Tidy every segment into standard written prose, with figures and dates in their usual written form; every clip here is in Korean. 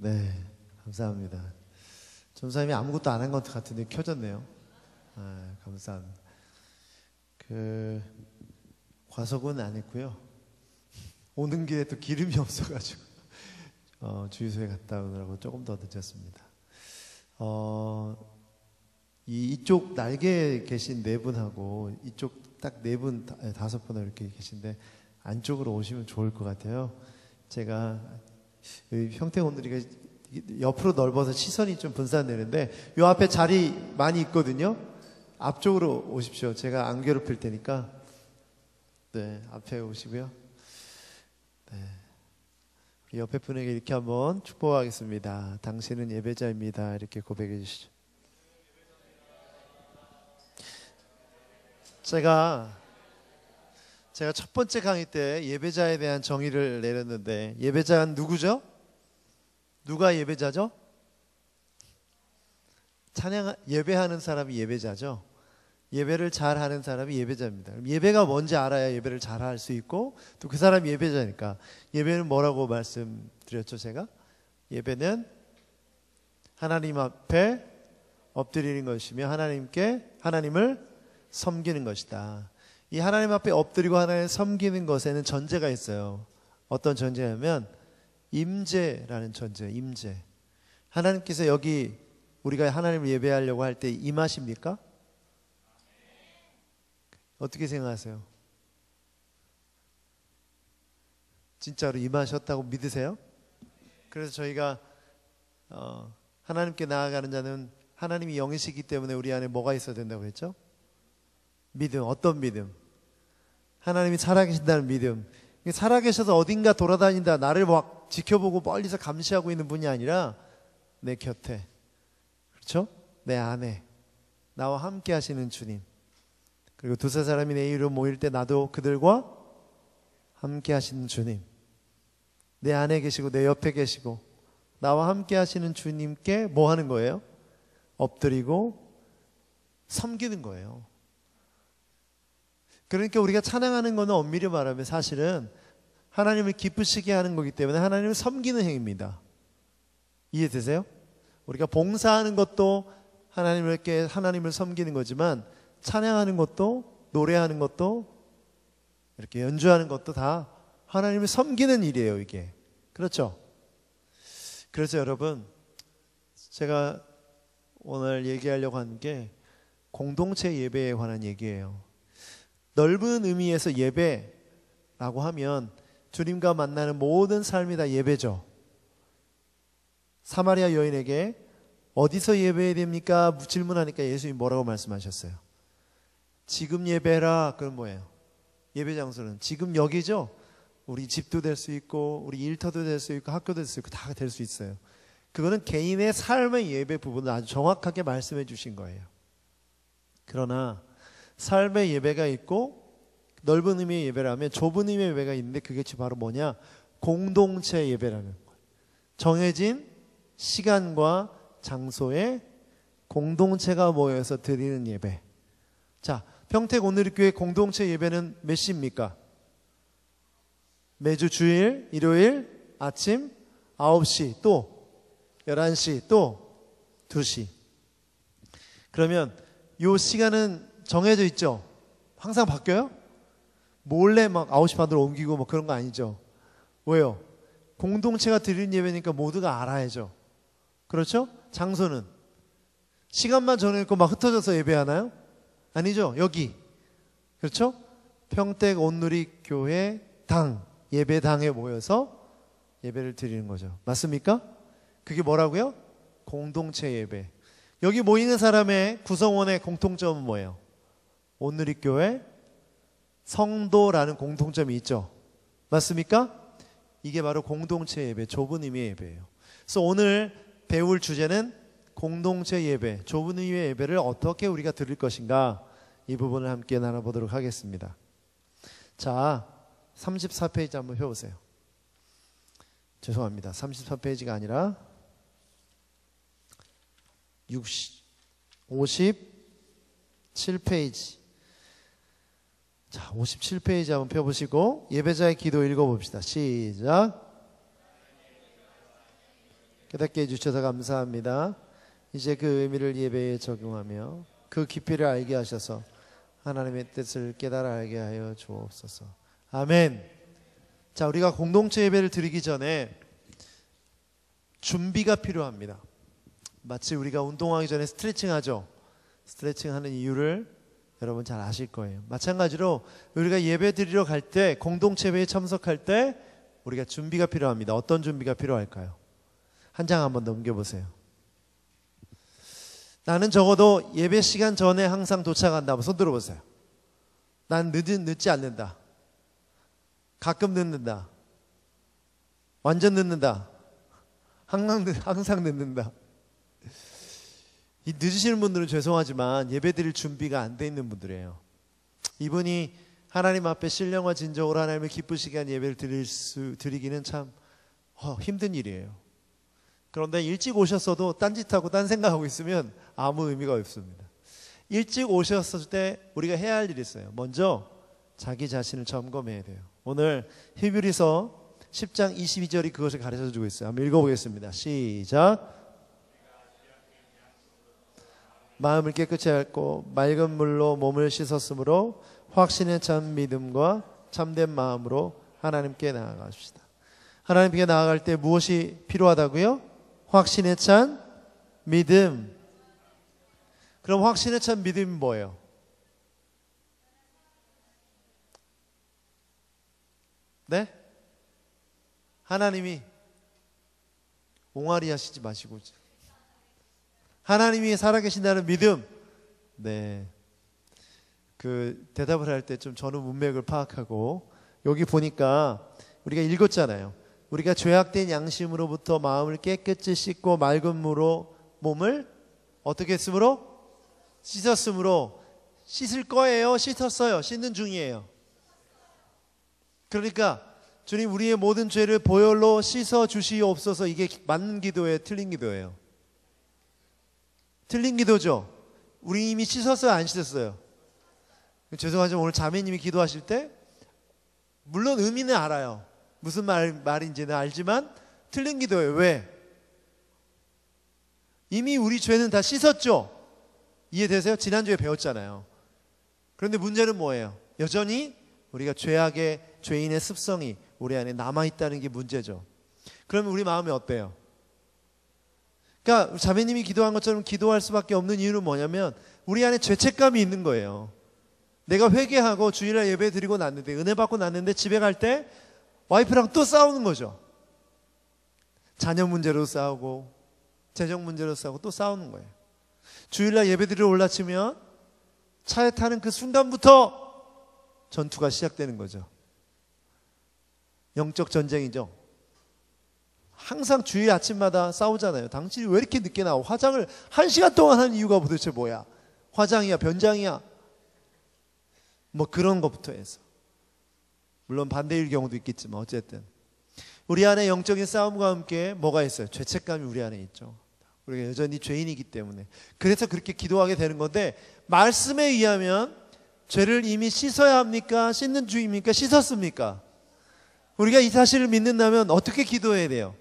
네, 감사합니다. 전사님이 아무것도 안 한 것 같은데 켜졌네요. 아, 감사합니다. 과속은 안 했고요. 오는 길에 또 기름이 없어가지고 주유소에 갔다 오느라고 조금 더 늦었습니다. 이쪽 날개에 계신 네 분하고 이쪽 딱 네 분, 다섯 분 이렇게 계신데 안쪽으로 오시면 좋을 것 같아요. 제가 평택 온누리가 옆으로 넓어서 시선이 좀 분산되는데 요 앞에 자리 많이 있거든요. 앞쪽으로 오십시오. 제가 안 괴롭힐 테니까. 네, 앞에 오시고요. 네, 우리 옆에 분에게 이렇게 한번 축복하겠습니다. 당신은 예배자입니다. 이렇게 고백해 주시죠. 제가 첫 번째 강의 때 예배자에 대한 정의를 내렸는데 예배자는 누구죠? 누가 예배자죠? 예배하는 사람이 예배자죠. 예배를 잘하는 사람이 예배자입니다. 예배가 뭔지 알아야 예배를 잘할 수 있고 또 그 사람이 예배자니까. 예배는 뭐라고 말씀드렸죠 제가? 예배는 하나님 앞에 엎드리는 것이며 하나님을 섬기는 것이다. 이 하나님 앞에 엎드리고 하나님을 섬기는 것에는 전제가 있어요. 어떤 전제냐면 임재라는 전제예요. 임재. 하나님께서 여기 우리가 하나님을 예배하려고 할 때 임하십니까? 어떻게 생각하세요? 진짜로 임하셨다고 믿으세요? 그래서 저희가 하나님께 나아가는 자는 하나님이 영이시기 때문에 우리 안에 뭐가 있어야 된다고 했죠? 믿음. 어떤 믿음? 하나님이 살아계신다는 믿음. 살아계셔서 어딘가 돌아다닌다, 나를 막 지켜보고 멀리서 감시하고 있는 분이 아니라 내 곁에, 그렇죠? 내 안에 나와 함께 하시는 주님. 그리고 두세 사람이 내 이름으로 모일 때 나도 그들과 함께 하시는 주님. 내 안에 계시고 내 옆에 계시고 나와 함께 하시는 주님께 뭐 하는 거예요? 엎드리고 섬기는 거예요. 그러니까 우리가 찬양하는 거는 엄밀히 말하면 사실은 하나님을 기쁘시게 하는 거기 때문에 하나님을 섬기는 행위입니다. 이해되세요? 우리가 봉사하는 것도 하나님을 섬기는 거지만 찬양하는 것도, 노래하는 것도, 이렇게 연주하는 것도 다 하나님을 섬기는 일이에요, 이게. 그렇죠? 그래서 여러분, 제가 오늘 얘기하려고 하는 게 공동체 예배에 관한 얘기예요. 넓은 의미에서 예배라고 하면 주님과 만나는 모든 삶이 다 예배죠. 사마리아 여인에게 어디서 예배해야 됩니까? 질문하니까 예수님이 뭐라고 말씀하셨어요? 지금 예배라. 그건 뭐예요? 예배 장소는 지금 여기죠. 우리 집도 될 수 있고 우리 일터도 될 수 있고 학교도 될 수 있고 다 될 수 있어요. 그거는 개인의 삶의 예배 부분을 아주 정확하게 말씀해 주신 거예요. 그러나 삶의 예배가 있고 넓은 의미의 예배라면 좁은 의미의 예배가 있는데 그게 바로 뭐냐? 공동체 예배라는 거예요. 정해진 시간과 장소에 공동체가 모여서 드리는 예배. 자, 평택 온누리교회 공동체 예배는 몇 시입니까? 매주 주일, 일요일 아침 9시, 또 11시, 또 2시. 그러면 이 시간은 정해져 있죠? 항상 바뀌어요? 몰래 막 9시 반으로 옮기고 뭐 그런 거 아니죠? 왜요? 공동체가 드리는 예배니까 모두가 알아야죠. 그렇죠? 장소는 시간만 정해놓고 막 흩어져서 예배하나요? 아니죠. 여기, 그렇죠? 평택 온누리교회 당, 예배당에 모여서 예배를 드리는 거죠. 맞습니까? 그게 뭐라고요? 공동체 예배. 여기 모이는 사람의 구성원의 공통점은 뭐예요? 온누리교회 성도라는 공통점이 있죠. 맞습니까? 이게 바로 공동체 예배, 좁은 의미의 예배예요. 그래서 오늘 배울 주제는 공동체 예배, 좁은 의미의 예배를 어떻게 우리가 드릴 것인가, 이 부분을 함께 나눠보도록 하겠습니다. 자, 34페이지 한번 펴보세요. 죄송합니다. 34페이지가 아니라 57페이지. 자, 57페이지 한번 펴보시고 예배자의 기도 읽어봅시다. 시작. 깨닫게 해주셔서 감사합니다. 이제 그 의미를 예배에 적용하며 그 깊이를 알게 하셔서 하나님의 뜻을 깨달아 알게 하여 주옵소서. 아멘. 자, 우리가 공동체 예배를 드리기 전에 준비가 필요합니다. 마치 우리가 운동하기 전에 스트레칭 하죠. 스트레칭 하는 이유를 여러분 잘 아실 거예요. 마찬가지로 우리가 예배 드리러 갈 때, 공동체 예배에 참석할 때 우리가 준비가 필요합니다. 어떤 준비가 필요할까요? 한 장 한번 넘겨보세요. 나는 적어도 예배 시간 전에 항상 도착한다. 한번 손 들어보세요. 난 늦지 않는다. 가끔 늦는다. 완전 늦는다. 항상 늦는다. 이 늦으시는 분들은 죄송하지만 예배 드릴 준비가 안 돼 있는 분들이에요. 이분이 하나님 앞에 신령과 진정으로 하나님을 기쁘시게 한 예배를 드리기는 참 힘든 일이에요. 그런데 일찍 오셨어도 딴짓하고 딴 생각하고 있으면 아무 의미가 없습니다. 일찍 오셨을 때 우리가 해야 할 일이 있어요. 먼저 자기 자신을 점검해야 돼요. 오늘 히브리서 10장 22절이 그것을 가르쳐주고 있어요. 한번 읽어보겠습니다. 시작. 마음을 깨끗이 핥고 맑은 물로 몸을 씻었으므로 확신에 찬 믿음과 참된 마음으로 하나님께 나아가십시다. 하나님께 나아갈 때 무엇이 필요하다고요? 확신에 찬 믿음. 그럼 확신에 찬 믿음이 뭐예요? 네? 하나님이 옹알이 하시지 마시고 하나님이 살아계신다는 믿음. 네. 그 대답을 할 때 좀 저는 문맥을 파악하고 여기 보니까 우리가 읽었잖아요. 우리가 죄악된 양심으로부터 마음을 깨끗이 씻고 맑은 물로 몸을 어떻게 했으므로? 씻었으므로. 씻을 거예요? 씻었어요? 씻는 중이에요. 그러니까 주님 우리의 모든 죄를 보혈로 씻어 주시옵소서. 이게 맞는 기도예요? 틀린 기도예요? 틀린 기도죠. 우리 이미 씻었어요? 안 씻었어요? 죄송하지만 오늘 자매님이 기도하실 때 물론 의미는 알아요. 무슨 말인지는 알지만 틀린 기도예요. 왜? 이미 우리 죄는 다 씻었죠. 이해되세요? 지난주에 배웠잖아요. 그런데 문제는 뭐예요? 여전히 우리가 죄인의 습성이 우리 안에 남아있다는 게 문제죠. 그러면 우리 마음이 어때요? 그러니까 자매님이 기도한 것처럼 기도할 수밖에 없는 이유는 뭐냐면 우리 안에 죄책감이 있는 거예요. 내가 회개하고 주일날 예배 드리고 났는데 은혜 받고 났는데 집에 갈 때 와이프랑 또 싸우는 거죠. 자녀 문제로 싸우고 재정 문제로 싸우고 또 싸우는 거예요. 주일날 예배 드리러 올라치면 차에 타는 그 순간부터 전투가 시작되는 거죠. 영적 전쟁이죠. 항상 주일 아침마다 싸우잖아요. 당신이 왜 이렇게 늦게 나오고 화장을 1시간 동안 한 이유가 도대체 뭐야? 화장이야? 변장이야? 뭐 그런 것부터 해서. 물론 반대일 경우도 있겠지만 어쨌든 우리 안에 영적인 싸움과 함께 뭐가 있어요? 죄책감이 우리 안에 있죠. 우리가 여전히 죄인이기 때문에. 그래서 그렇게 기도하게 되는 건데 말씀에 의하면 죄를 이미 씻어야 합니까? 씻는 중입니까? 씻었습니까? 우리가 이 사실을 믿는다면 어떻게 기도해야 돼요?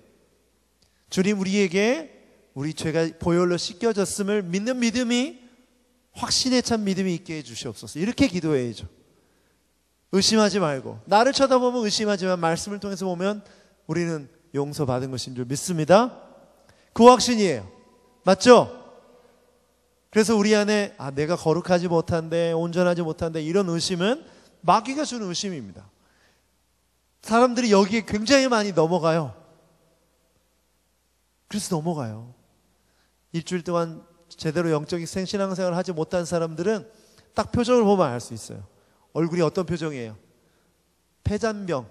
주님 우리에게 우리 죄가 보혈로 씻겨졌음을 믿는 믿음이 확신에 찬 믿음이 있게 해주시옵소서. 이렇게 기도해야죠. 의심하지 말고 나를 쳐다보면 의심하지만 말씀을 통해서 보면 우리는 용서받은 것인 줄 믿습니다. 그 확신이에요. 맞죠? 그래서 우리 안에 내가 거룩하지 못한데 온전하지 못한데 이런 의심은 마귀가 주는 의심입니다. 사람들이 여기에 굉장히 많이 넘어가요. 그래서 넘어가요. 일주일 동안 제대로 영적인 신앙생활을 하지 못한 사람들은 딱 표정을 보면 알 수 있어요. 얼굴이 어떤 표정이에요? 폐잔병,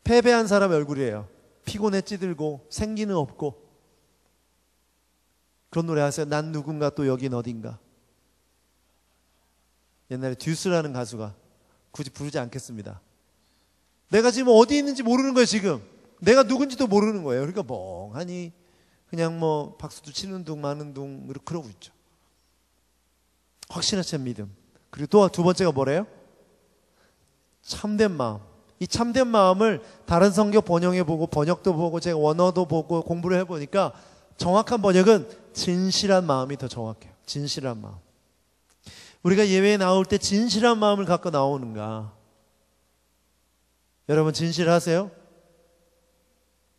패배한 사람 얼굴이에요. 피곤해 찌들고 생기는 없고. 그런 노래 아세요? 난 누군가 또 여긴 어딘가. 옛날에 듀스라는 가수가, 굳이 부르지 않겠습니다. 내가 지금 어디 있는지 모르는 거예요. 지금 내가 누군지도 모르는 거예요. 그러니까 멍하니 그냥 뭐 박수도 치는 둥 마는 둥 그러고 있죠. 확신에 찬 믿음. 그리고 또 두 번째가 뭐래요? 참된 마음. 이 참된 마음을 다른 성경 번역해보고 번역도 보고 제가 원어도 보고 공부를 해보니까 정확한 번역은 진실한 마음이 더 정확해요. 진실한 마음. 우리가 예배에 나올 때 진실한 마음을 갖고 나오는가? 여러분 진실하세요?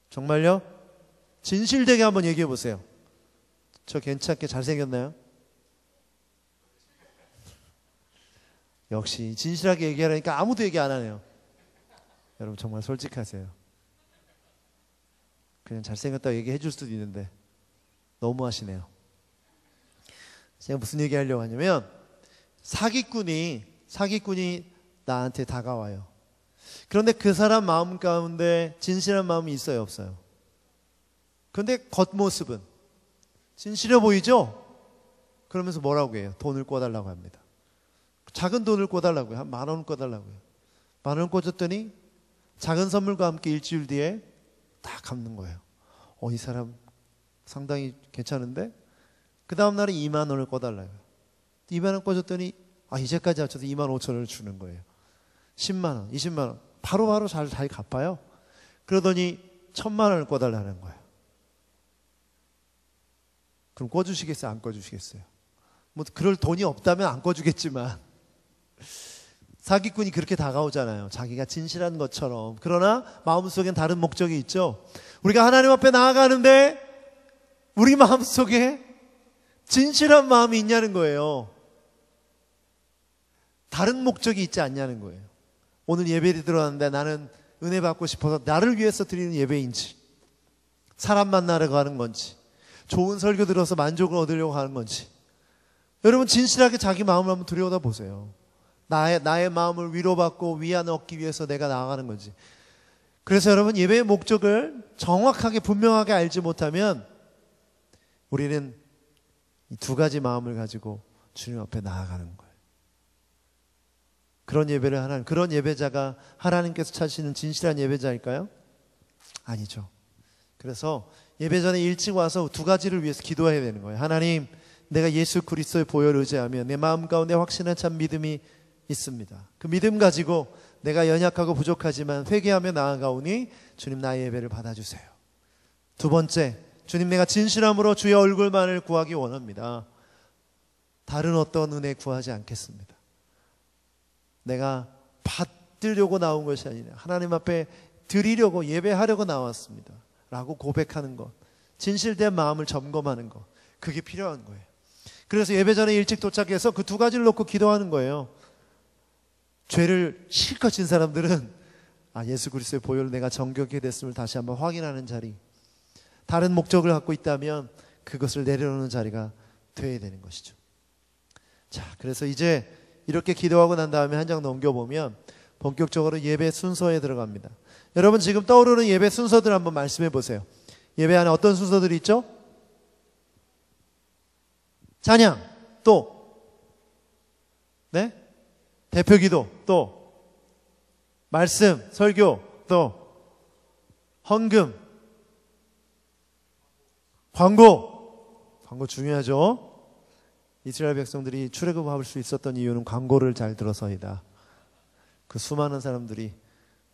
정말요? 진실되게 한번 얘기해 보세요. 저 괜찮게 잘생겼나요? 역시 진실하게 얘기하라니까 아무도 얘기 안 하네요. 여러분 정말 솔직하세요. 그냥 잘생겼다고 얘기해 줄 수도 있는데 너무 하시네요. 제가 무슨 얘기 하려고 하냐면 사기꾼이 나한테 다가와요. 그런데 그 사람 마음 가운데 진실한 마음이 있어요, 없어요? 그런데 겉모습은 진실해 보이죠? 그러면서 뭐라고 해요? 돈을 꿔달라고 합니다. 작은 돈을 꿔달라고요. 한 10,000원 꿔달라고요. 10,000원 꿔줬더니 작은 선물과 함께 일주일 뒤에 다 갚는 거예요. 이 사람 상당히 괜찮은데? 그 다음 날에 20,000원을 꿔달라고요. 20,000원 꿔줬더니 이제까지 합쳐서 25,000원을 주는 거예요. 10만원, 20만원 바로바로 잘 갚아요. 그러더니 1,000,000원을 꿔달라는 거예요. 그럼 꿔주시겠어요? 안 꿔주시겠어요? 뭐 그럴 돈이 없다면 안 꿔주겠지만 사기꾼이 그렇게 다가오잖아요. 자기가 진실한 것처럼. 그러나 마음속엔 다른 목적이 있죠. 우리가 하나님 앞에 나아가는데 우리 마음속에 진실한 마음이 있냐는 거예요. 다른 목적이 있지 않냐는 거예요. 오늘 예배에 들어왔는데 나는 은혜 받고 싶어서 나를 위해서 드리는 예배인지, 사람 만나러 가는 건지, 좋은 설교 들어서 만족을 얻으려고 하는 건지. 여러분 진실하게 자기 마음을 한번 들여다 보세요. 나의 마음을 위로받고 위안 얻기 위해서 내가 나아가는 건지. 그래서 여러분 예배의 목적을 정확하게 분명하게 알지 못하면 우리는 이 두 가지 마음을 가지고 주님 앞에 나아가는 거예요. 그런 예배를 하는 그런 예배자가 하나님께서 찾으시는 진실한 예배자일까요? 아니죠. 그래서 예배 전에 일찍 와서 두 가지를 위해서 기도해야 되는 거예요. 하나님, 내가 예수 그리스도의 보혈을 의지하며 내 마음 가운데 확신한 참 믿음이 있습니다. 그 믿음 가지고 내가 연약하고 부족하지만 회개하며 나아가오니 주님 나의 예배를 받아주세요. 두 번째, 주님 내가 진실함으로 주의 얼굴만을 구하기 원합니다. 다른 어떤 은혜 구하지 않겠습니다. 내가 받으려고 나온 것이 아니라 하나님 앞에 드리려고 예배하려고 나왔습니다 라고 고백하는 것, 진실된 마음을 점검하는 것, 그게 필요한 거예요. 그래서 예배 전에 일찍 도착해서 그 두 가지를 놓고 기도하는 거예요. 죄를 실컷 진 사람들은 예수 그리스도의 보혈로 내가 정결케 됐음을 다시 한번 확인하는 자리, 다른 목적을 갖고 있다면 그것을 내려놓는 자리가 되어야 되는 것이죠. 자, 그래서 이제 이렇게 기도하고 난 다음에 한 장 넘겨보면 본격적으로 예배 순서에 들어갑니다. 여러분 지금 떠오르는 예배 순서들 한번 말씀해 보세요. 예배 안에 어떤 순서들이 있죠? 찬양, 또 네? 대표기도, 또 말씀, 설교, 또 헌금, 광고 중요하죠. 이스라엘 백성들이 출애굽할 수 있었던 이유는 광고를 잘 들어서이다. 그 수많은 사람들이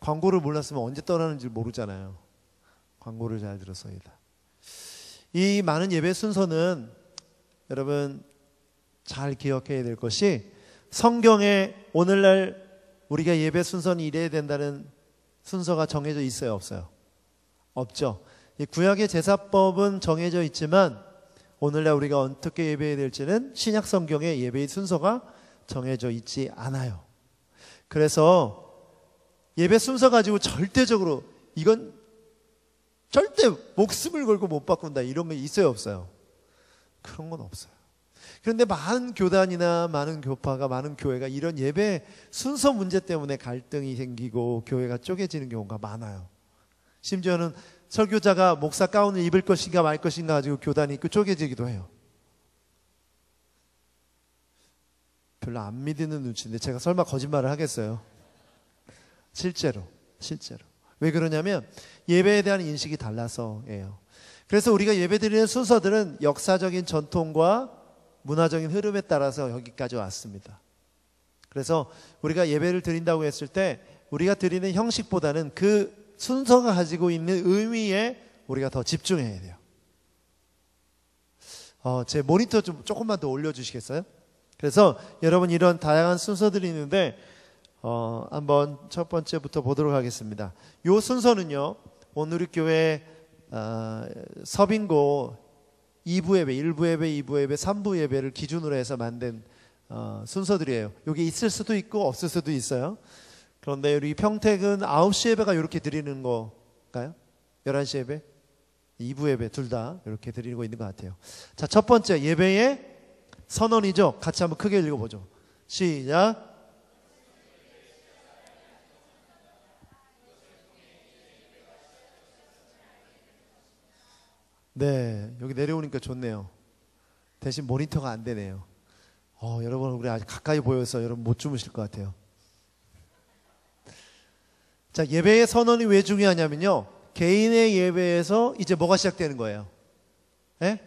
광고를 몰랐으면 언제 떠나는지 모르잖아요. 광고를 잘 들어서이다. 이 많은 예배 순서는 여러분 잘 기억해야 될 것이 성경에 오늘날 우리가 예배 순서는 이래야 된다는 순서가 정해져 있어요, 없어요? 없죠. 이 구약의 제사법은 정해져 있지만 오늘날 우리가 어떻게 예배해야 될지는 신약 성경의 예배의 순서가 정해져 있지 않아요. 그래서 예배 순서 가지고 절대적으로 이건 절대 목숨을 걸고 못 바꾼다 이런 거 있어요, 없어요? 그런 건 없어요. 그런데 많은 교단이나 많은 교파가, 많은 교회가 이런 예배 순서 문제 때문에 갈등이 생기고 교회가 쪼개지는 경우가 많아요. 심지어는 설교자가 목사 가운을 입을 것인가 말 것인가 가지고 교단이 쪼개지기도 해요. 별로 안 믿는 눈치인데 제가 설마 거짓말을 하겠어요? 실제로. 왜 그러냐면 예배에 대한 인식이 달라서예요. 그래서 우리가 예배드리는 순서들은 역사적인 전통과 문화적인 흐름에 따라서 여기까지 왔습니다. 그래서 우리가 예배를 드린다고 했을 때 우리가 드리는 형식보다는 그 순서가 가지고 있는 의미에 우리가 더 집중해야 돼요. 제 모니터 좀 조금만 더 올려주시겠어요? 그래서 여러분 이런 다양한 순서들이 있는데 한번 첫 번째부터 보도록 하겠습니다. 이 순서는요, 오늘 우리 교회 서빙고 2부 예배, 1부 예배, 2부 예배, 3부 예배를 기준으로 해서 만든 순서들이에요. 여기 있을 수도 있고 없을 수도 있어요. 그런데 우리 평택은 9시 예배가 이렇게 드리는 거일까요? 11시 예배? 2부 예배 둘 다 이렇게 드리고 있는 것 같아요. 자, 첫 번째 예배의 선언이죠. 같이 한번 크게 읽어보죠. 시작. 네, 여기 내려오니까 좋네요. 대신 모니터가 안 되네요. 여러분 우리 아주 가까이 보여서 여러분 못 주무실 것 같아요. 자, 예배의 선언이 왜 중요하냐면요, 개인의 예배에서 이제 뭐가 시작되는 거예요? 네?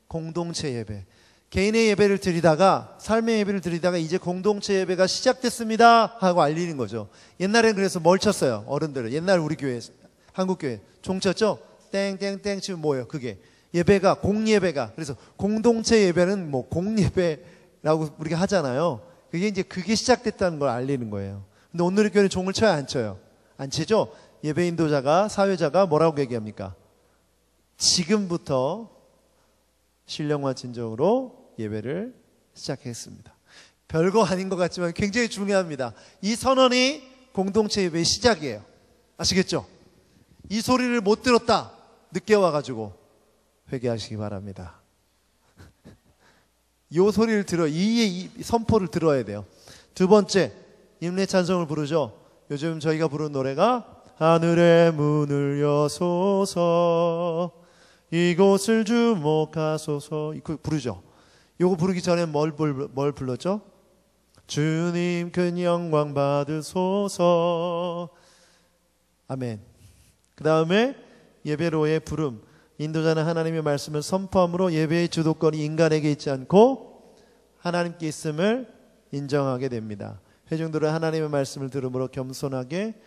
공동체 예배. 개인의 예배를 드리다가, 삶의 예배를 드리다가 이제 공동체 예배가 시작됐습니다 하고 알리는 거죠. 옛날에는 그래서 뭘 쳤어요? 어른들은 옛날 우리 교회, 한국교회 종 쳤죠? 땡땡땡 치면 뭐예요? 그게 예배가, 공예배가, 그래서 공동체 예배는 뭐 공예배라고 우리가 하잖아요. 그게 시작됐다는 걸 알리는 거예요. 근데 오늘의 교회는 종을 쳐요, 안 쳐요? 안 치죠? 예배 인도자가, 사회자가 뭐라고 얘기합니까? 지금부터 신령과 진정으로 예배를 시작했습니다. 별거 아닌 것 같지만 굉장히 중요합니다. 이 선언이 공동체 예배의 시작이에요. 아시겠죠? 이 소리를 못 들었다, 늦게 와가지고 회개하시기 바랍니다. 이 소리를 이 선포를 들어야 돼요. 두 번째, 임례 찬송을 부르죠. 요즘 저희가 부르는 노래가 하늘의 문을 여소서 이곳을 주목하소서, 이거 부르죠. 이거 부르기 전에 뭘 불렀죠? 주님 큰 영광 받으소서. 아멘. 그 다음에 예배로의 부름, 인도자는 하나님의 말씀을 선포함으로 예배의 주도권이 인간에게 있지 않고 하나님께 있음을 인정하게 됩니다. 회중들은 하나님의 말씀을 들음으로 겸손하게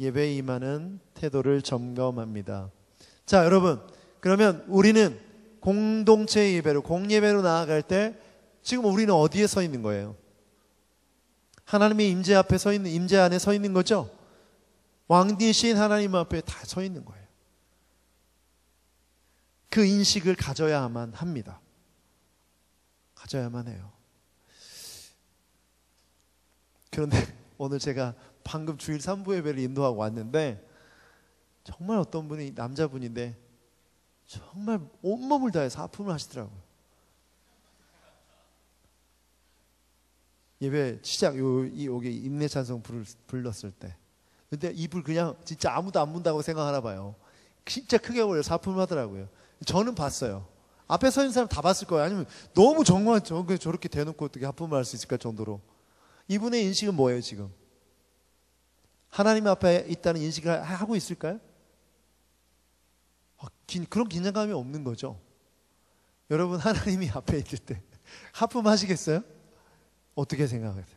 예배에 임하는 태도를 점검합니다. 자, 여러분, 그러면 우리는 공동체 예배로, 공예배로 나아갈 때 지금 우리는 어디에 서 있는 거예요? 하나님의 임재 앞에 서 있는, 임재 안에 서 있는 거죠? 왕이신 하나님 앞에 다 서 있는 거예요. 그 인식을 가져야만 합니다. 가져야만 해요. 그런데 오늘 제가 방금 주일 3부 예배를 인도하고 왔는데 정말 어떤 분이, 남자분인데 정말 온몸을 다해서 하품을 하시더라고요. 예배 시작, 여기 임례 찬송 불렀을 때. 근데 입을 그냥 진짜 아무도 안 문다고 생각하나 봐요. 진짜 크게 올려서 하품을 하더라고요. 저는 봤어요. 앞에 서 있는 사람 다 봤을 거예요. 아니면 너무 정말 저렇게 대놓고 어떻게 하품을 할 수 있을까 정도로. 이분의 인식은 뭐예요 지금? 하나님 앞에 있다는 인식을 하고 있을까요? 그런 긴장감이 없는 거죠. 여러분, 하나님이 앞에 있을 때 하품하시겠어요? 어떻게 생각하세요?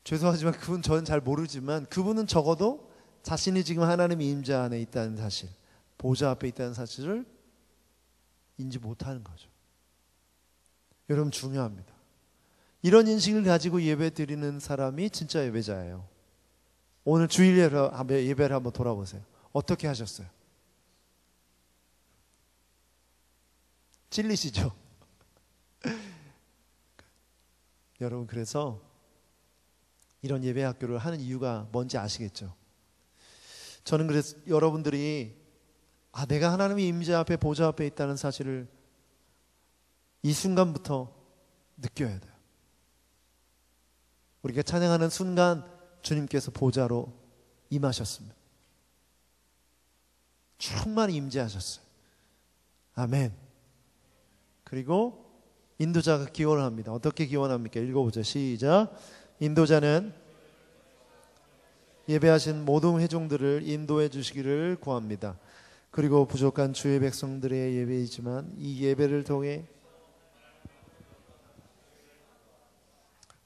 죄송하지만 그분, 저는 잘 모르지만 그분은 적어도 자신이 지금 하나님의 임재 안에 있다는 사실, 보좌 앞에 있다는 사실을 인지 못하는 거죠. 여러분, 중요합니다. 이런 인식을 가지고 예배 드리는 사람이 진짜 예배자예요. 오늘 주일 예배를 한번 돌아보세요. 어떻게 하셨어요? 찔리시죠? 여러분, 그래서 이런 예배 학교를 하는 이유가 뭔지 아시겠죠? 저는 그래서 여러분들이 내가 하나님의 임재 앞에, 보좌 앞에 있다는 사실을 이 순간부터 느껴야 돼요. 우리가 찬양하는 순간 주님께서 보좌로 임하셨습니다. 충만히 임재하셨어요. 아멘. 그리고 인도자가 기원을 합니다. 어떻게 기원합니까? 읽어보죠. 시작. 인도자는 예배하신 모든 회중들을 인도해 주시기를 구합니다. 그리고 부족한 주의 백성들의 예배이지만 이 예배를 통해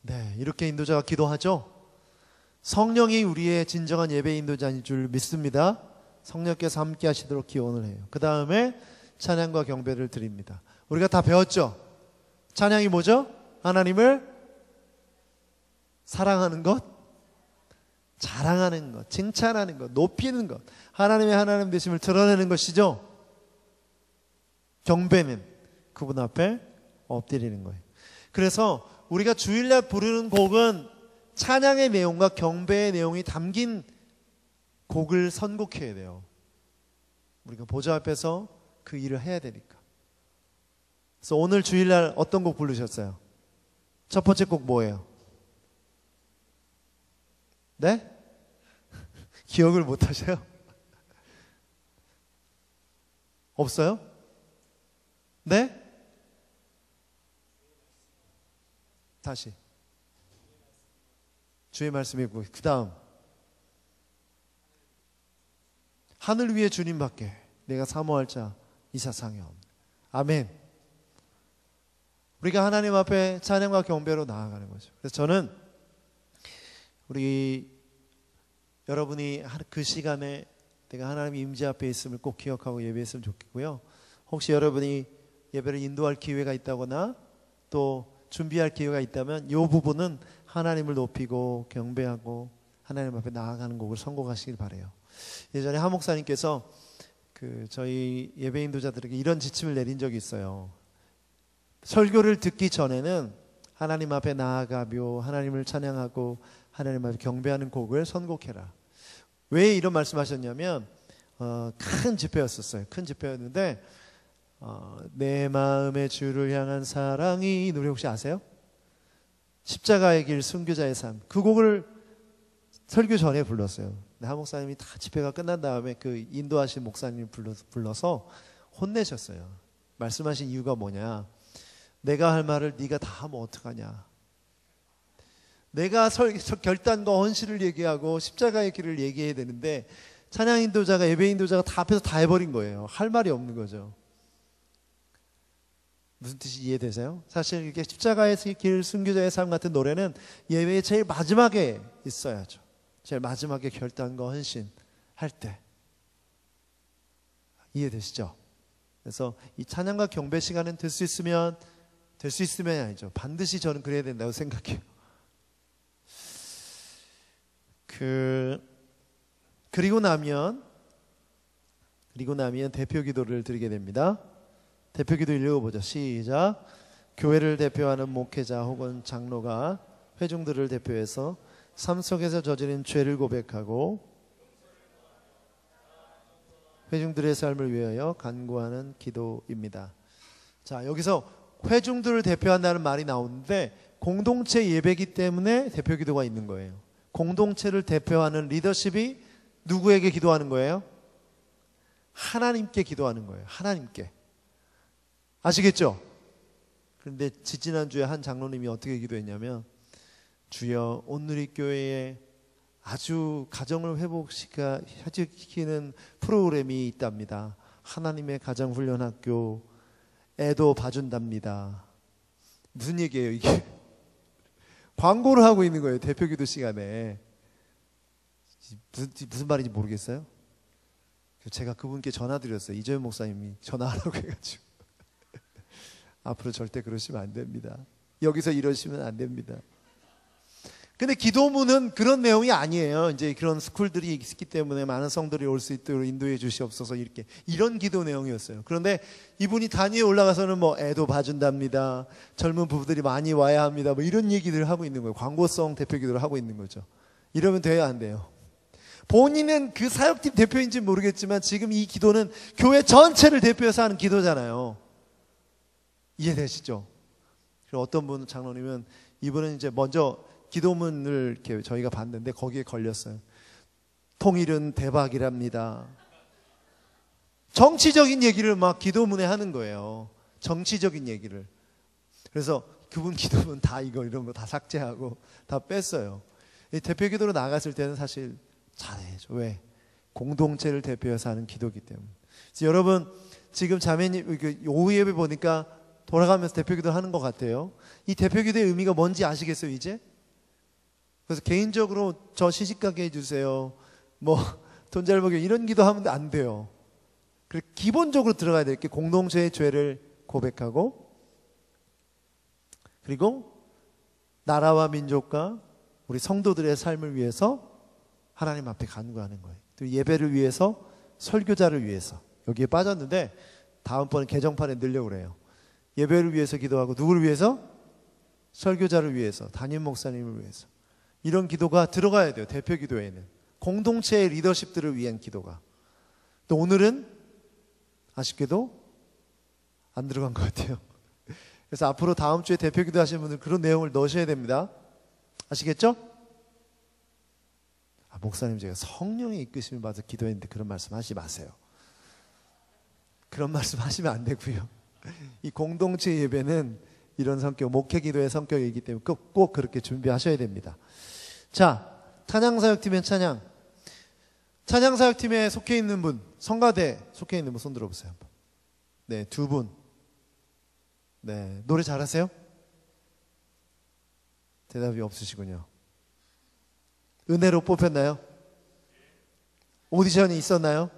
네, 이렇게 인도자가 기도하죠. 성령이 우리의 진정한 예배 인도자인 줄 믿습니다. 성령께서 함께 하시도록 기원을 해요. 그 다음에 찬양과 경배를 드립니다. 우리가 다 배웠죠? 찬양이 뭐죠? 하나님을 사랑하는 것, 자랑하는 것, 칭찬하는 것, 높이는 것, 하나님의 하나님 되심을 드러내는 것이죠. 경배는 그분 앞에 엎드리는 거예요. 그래서 우리가 주일날 부르는 곡은 찬양의 내용과 경배의 내용이 담긴 곡을 선곡해야 돼요. 우리가 보좌 앞에서 그 일을 해야 되니까. 그래서 오늘 주일날 어떤 곡 부르셨어요? 첫 번째 곡 뭐예요? 네? 기억을 못 하셔요? 없어요? 네? 다시. 주의 말씀이 있고, 그 다음. 하늘 위에 주님밖에 내가 사모할 자 이 세상에 없네. 아멘. 우리가 하나님 앞에 찬양과 경배로 나아가는 거죠. 그래서 저는 우리 여러분이 그 시간에 내가 하나님 임재 앞에 있음을 꼭 기억하고 예배했으면 좋겠고요. 혹시 여러분이 예배를 인도할 기회가 있다거나 또 준비할 기회가 있다면 이 부분은 하나님을 높이고 경배하고 하나님 앞에 나아가는 곡을 선곡하시길 바라요. 예전에 하 목사님께서 저희 예배 인도자들에게 이런 지침을 내린 적이 있어요. 설교를 듣기 전에는 하나님 앞에 나아가며 하나님을 찬양하고 하나님 앞에 경배하는 곡을 선곡해라. 왜 이런 말씀하셨냐면 큰 집회였었어요. 큰 집회였는데 내 마음의 주를 향한 사랑이, 이 노래 혹시 아세요? 십자가의 길 순교자의 삶, 그 곡을 설교 전에 불렀어요. 하 목사님이 다 집회가 끝난 다음에 그 인도하신 목사님 불러서 혼내셨어요. 말씀하신 이유가 뭐냐? 내가 할 말을 네가 다 하면 어떡하냐? 내가 결단과 헌신을 얘기하고 십자가의 길을 얘기해야 되는데 찬양 인도자가, 예배 인도자가 다 앞에서 다 해버린 거예요. 할 말이 없는 거죠. 무슨 뜻이 이해되세요? 사실 이렇게 십자가의 길, 순교자의 삶 같은 노래는 예배의 제일 마지막에 있어야죠. 제일 마지막에 결단과 헌신 할 때. 이해되시죠? 그래서 이 찬양과 경배 시간은 될 수 있으면 아니죠. 반드시 저는 그래야 된다고 생각해요. 그리고 나면 대표 기도를 드리게 됩니다. 대표 기도 읽어보죠. 시작. 교회를 대표하는 목회자 혹은 장로가 회중들을 대표해서 삶 속에서 저지른 죄를 고백하고 회중들의 삶을 위하여 간구하는 기도입니다. 자, 여기서 회중들을 대표한다는 말이 나오는데 공동체 예배이기 때문에 대표 기도가 있는 거예요. 공동체를 대표하는 리더십이 누구에게 기도하는 거예요? 하나님께 기도하는 거예요. 하나님께. 아시겠죠? 그런데 지지난주에 한 장로님이 어떻게 기도했냐면, 주여, 온누리교회에 아주 가정을 회복시키는 프로그램이 있답니다. 하나님의 가정훈련학교, 애도 봐준답니다. 무슨 얘기예요 이게? 광고를 하고 있는 거예요. 대표기도 시간에. 무슨 말인지 모르겠어요. 제가 그분께 전화드렸어요. 이재현 목사님이 전화하라고 해가지고. 앞으로 절대 그러시면 안 됩니다. 여기서 이러시면 안 됩니다. 근데 기도문은 그런 내용이 아니에요. 이제 그런 스쿨들이 있기 때문에 많은 성들이 올 수 있도록 인도해 주시옵소서, 이런 기도 내용이었어요. 그런데 이분이 단위에 올라가서는 뭐 애도 봐준답니다. 젊은 부부들이 많이 와야 합니다. 뭐 이런 얘기들을 하고 있는 거예요. 광고성 대표 기도를 하고 있는 거죠. 이러면 돼야 안 돼요. 본인은 그 사역팀 대표인지 모르겠지만 지금 이 기도는 교회 전체를 대표해서 하는 기도잖아요. 이해되시죠? 그리고 어떤 분 장로님은 이분은 이제 먼저 기도문을 이렇게 저희가 봤는데 거기에 걸렸어요. 통일은 대박이랍니다. 정치적인 얘기를 막 기도문에 하는 거예요. 정치적인 얘기를. 그래서 그분 기도문 다 이런 거 다 삭제하고 다 뺐어요. 이 대표 기도로 나갔을 때는 사실 잘해야죠. 왜? 공동체를 대표해서 하는 기도이기 때문에. 그래서 여러분, 지금 자매님 오후 예배 보니까 돌아가면서 대표기도 하는 것 같아요. 이 대표기도의 의미가 뭔지 아시겠어요, 이제? 그래서 개인적으로 저 시집가게 해주세요. 뭐 돈 잘 벌게 이런 기도하면 안 돼요. 기본적으로 들어가야 될 게 공동체의 죄를 고백하고, 그리고 나라와 민족과 우리 성도들의 삶을 위해서 하나님 앞에 간구하는 거예요. 또 예배를 위해서, 설교자를 위해서. 여기에 빠졌는데 다음번에 개정판에 넣으려고 그래요. 예배를 위해서 기도하고, 누구를 위해서? 설교자를 위해서, 담임 목사님을 위해서. 이런 기도가 들어가야 돼요. 대표 기도에는 공동체의 리더십들을 위한 기도가. 또 오늘은 아쉽게도 안 들어간 것 같아요. 그래서 앞으로 다음 주에 대표 기도 하시는 분들 그런 내용을 넣으셔야 됩니다. 아시겠죠? 목사님, 제가 성령의 이끄심을 받아서 기도했는데 그런 말씀 하지 마세요. 그런 말씀 하시면 안 되고요. 이 공동체 예배는 이런 성격, 목회 기도의 성격이기 때문에 꼭 그렇게 준비하셔야 됩니다. 자, 찬양사역팀의 찬양사역팀에 속해 있는 분, 성가대 속해 있는 분 손 들어보세요. 한번. 네, 2분. 네, 노래 잘하세요? 대답이 없으시군요. 은혜로 뽑혔나요? 오디션이 있었나요?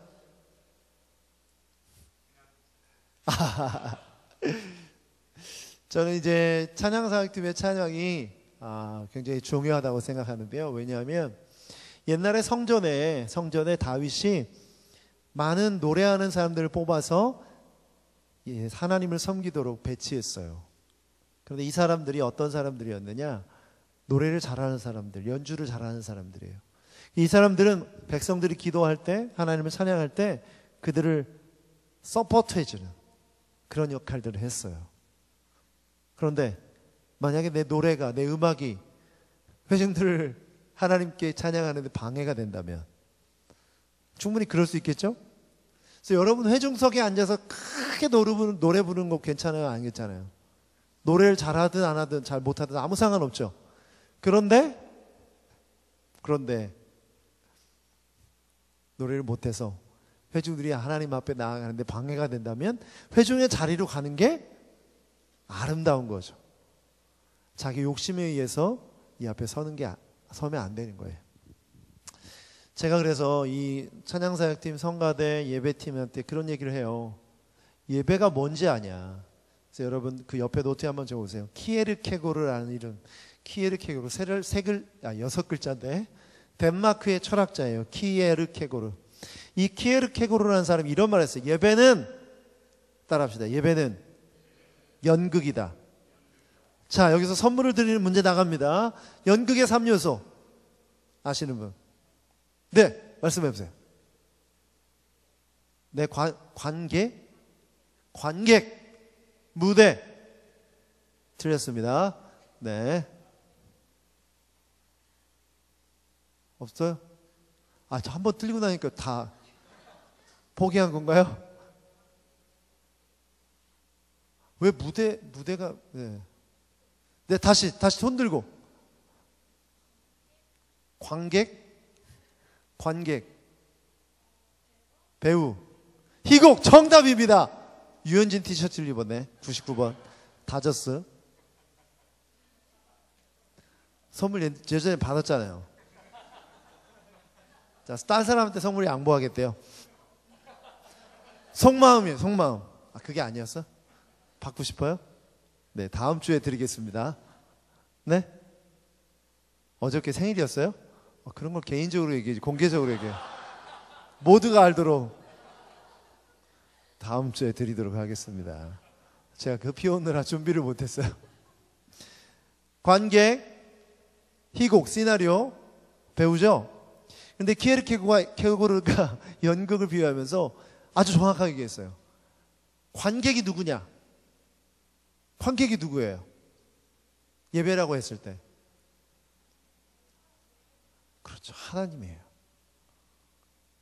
저는 이제 찬양사역팀의 찬양이 굉장히 중요하다고 생각하는데요. 왜냐하면 옛날에 성전에 다윗이 많은 노래하는 사람들을 뽑아서 하나님을 섬기도록 배치했어요. 그런데 이 사람들이 어떤 사람들이었느냐? 노래를 잘하는 사람들, 연주를 잘하는 사람들이에요. 이 사람들은 백성들이 기도할 때, 하나님을 찬양할 때 그들을 서포트해주는 그런 역할들을 했어요. 그런데 만약에 내 노래가, 내 음악이 회중들을 하나님께 찬양하는데 방해가 된다면, 충분히 그럴 수 있겠죠? 그래서 여러분 회중석에 앉아서 크게 노래 부르는 거 괜찮아요? 안 괜찮아요? 노래를 잘하든 안 하든 잘 못하든 아무 상관없죠. 그런데 노래를 못해서 회중들이 하나님 앞에 나아가는데 방해가 된다면 회중의 자리로 가는 게 아름다운 거죠. 자기 욕심에 의해서 이 앞에 서면 안 되는 거예요. 제가 그래서 이 찬양사역팀, 성가대, 예배팀한테 그런 얘기를 해요. 예배가 뭔지 아냐. 그래서 여러분 그 옆에 노트에 한번 적어보세요. 키에르케고르라는 이름. 키에르케고르 6글자인데 덴마크의 철학자예요. 키에르케고르. 이 키에르케고르라는 사람이 이런 말을 했어요. 예배는, 따라합시다. 예배는 연극이다. 자, 여기서 선물을 드리는 문제 나갑니다. 연극의 3요소 아시는 분? 네, 말씀해 보세요. 네, 관객, 무대. 틀렸습니다. 네. 없어요? 저 한 번 틀리고 나니까 다 포기한 건가요? 왜 무대가, 네. 네, 다시 손 들고. 관객, 배우, 희곡 정답입니다. 유현진 티셔츠를 입었네. 99번 다저스. 선물 예전에 받았잖아요. 자, 딴 사람한테 선물 양보하겠대요. 속마음이에요. 속마음. 그게 아니었어? 받고 싶어요? 네, 다음 주에 드리겠습니다. 네? 어저께 생일이었어요? 그런 걸 개인적으로 얘기해, 공개적으로 얘기해. 모두가 알도록 다음 주에 드리도록 하겠습니다. 제가 급히 오느라 준비를 못했어요. 관객, 희곡, 시나리오, 배우죠? 근데 키에르케고르가 연극을 비유하면서 아주 정확하게 얘기했어요. 관객이 누구냐? 관객이 누구예요? 예배라고 했을 때. 그렇죠. 하나님이에요.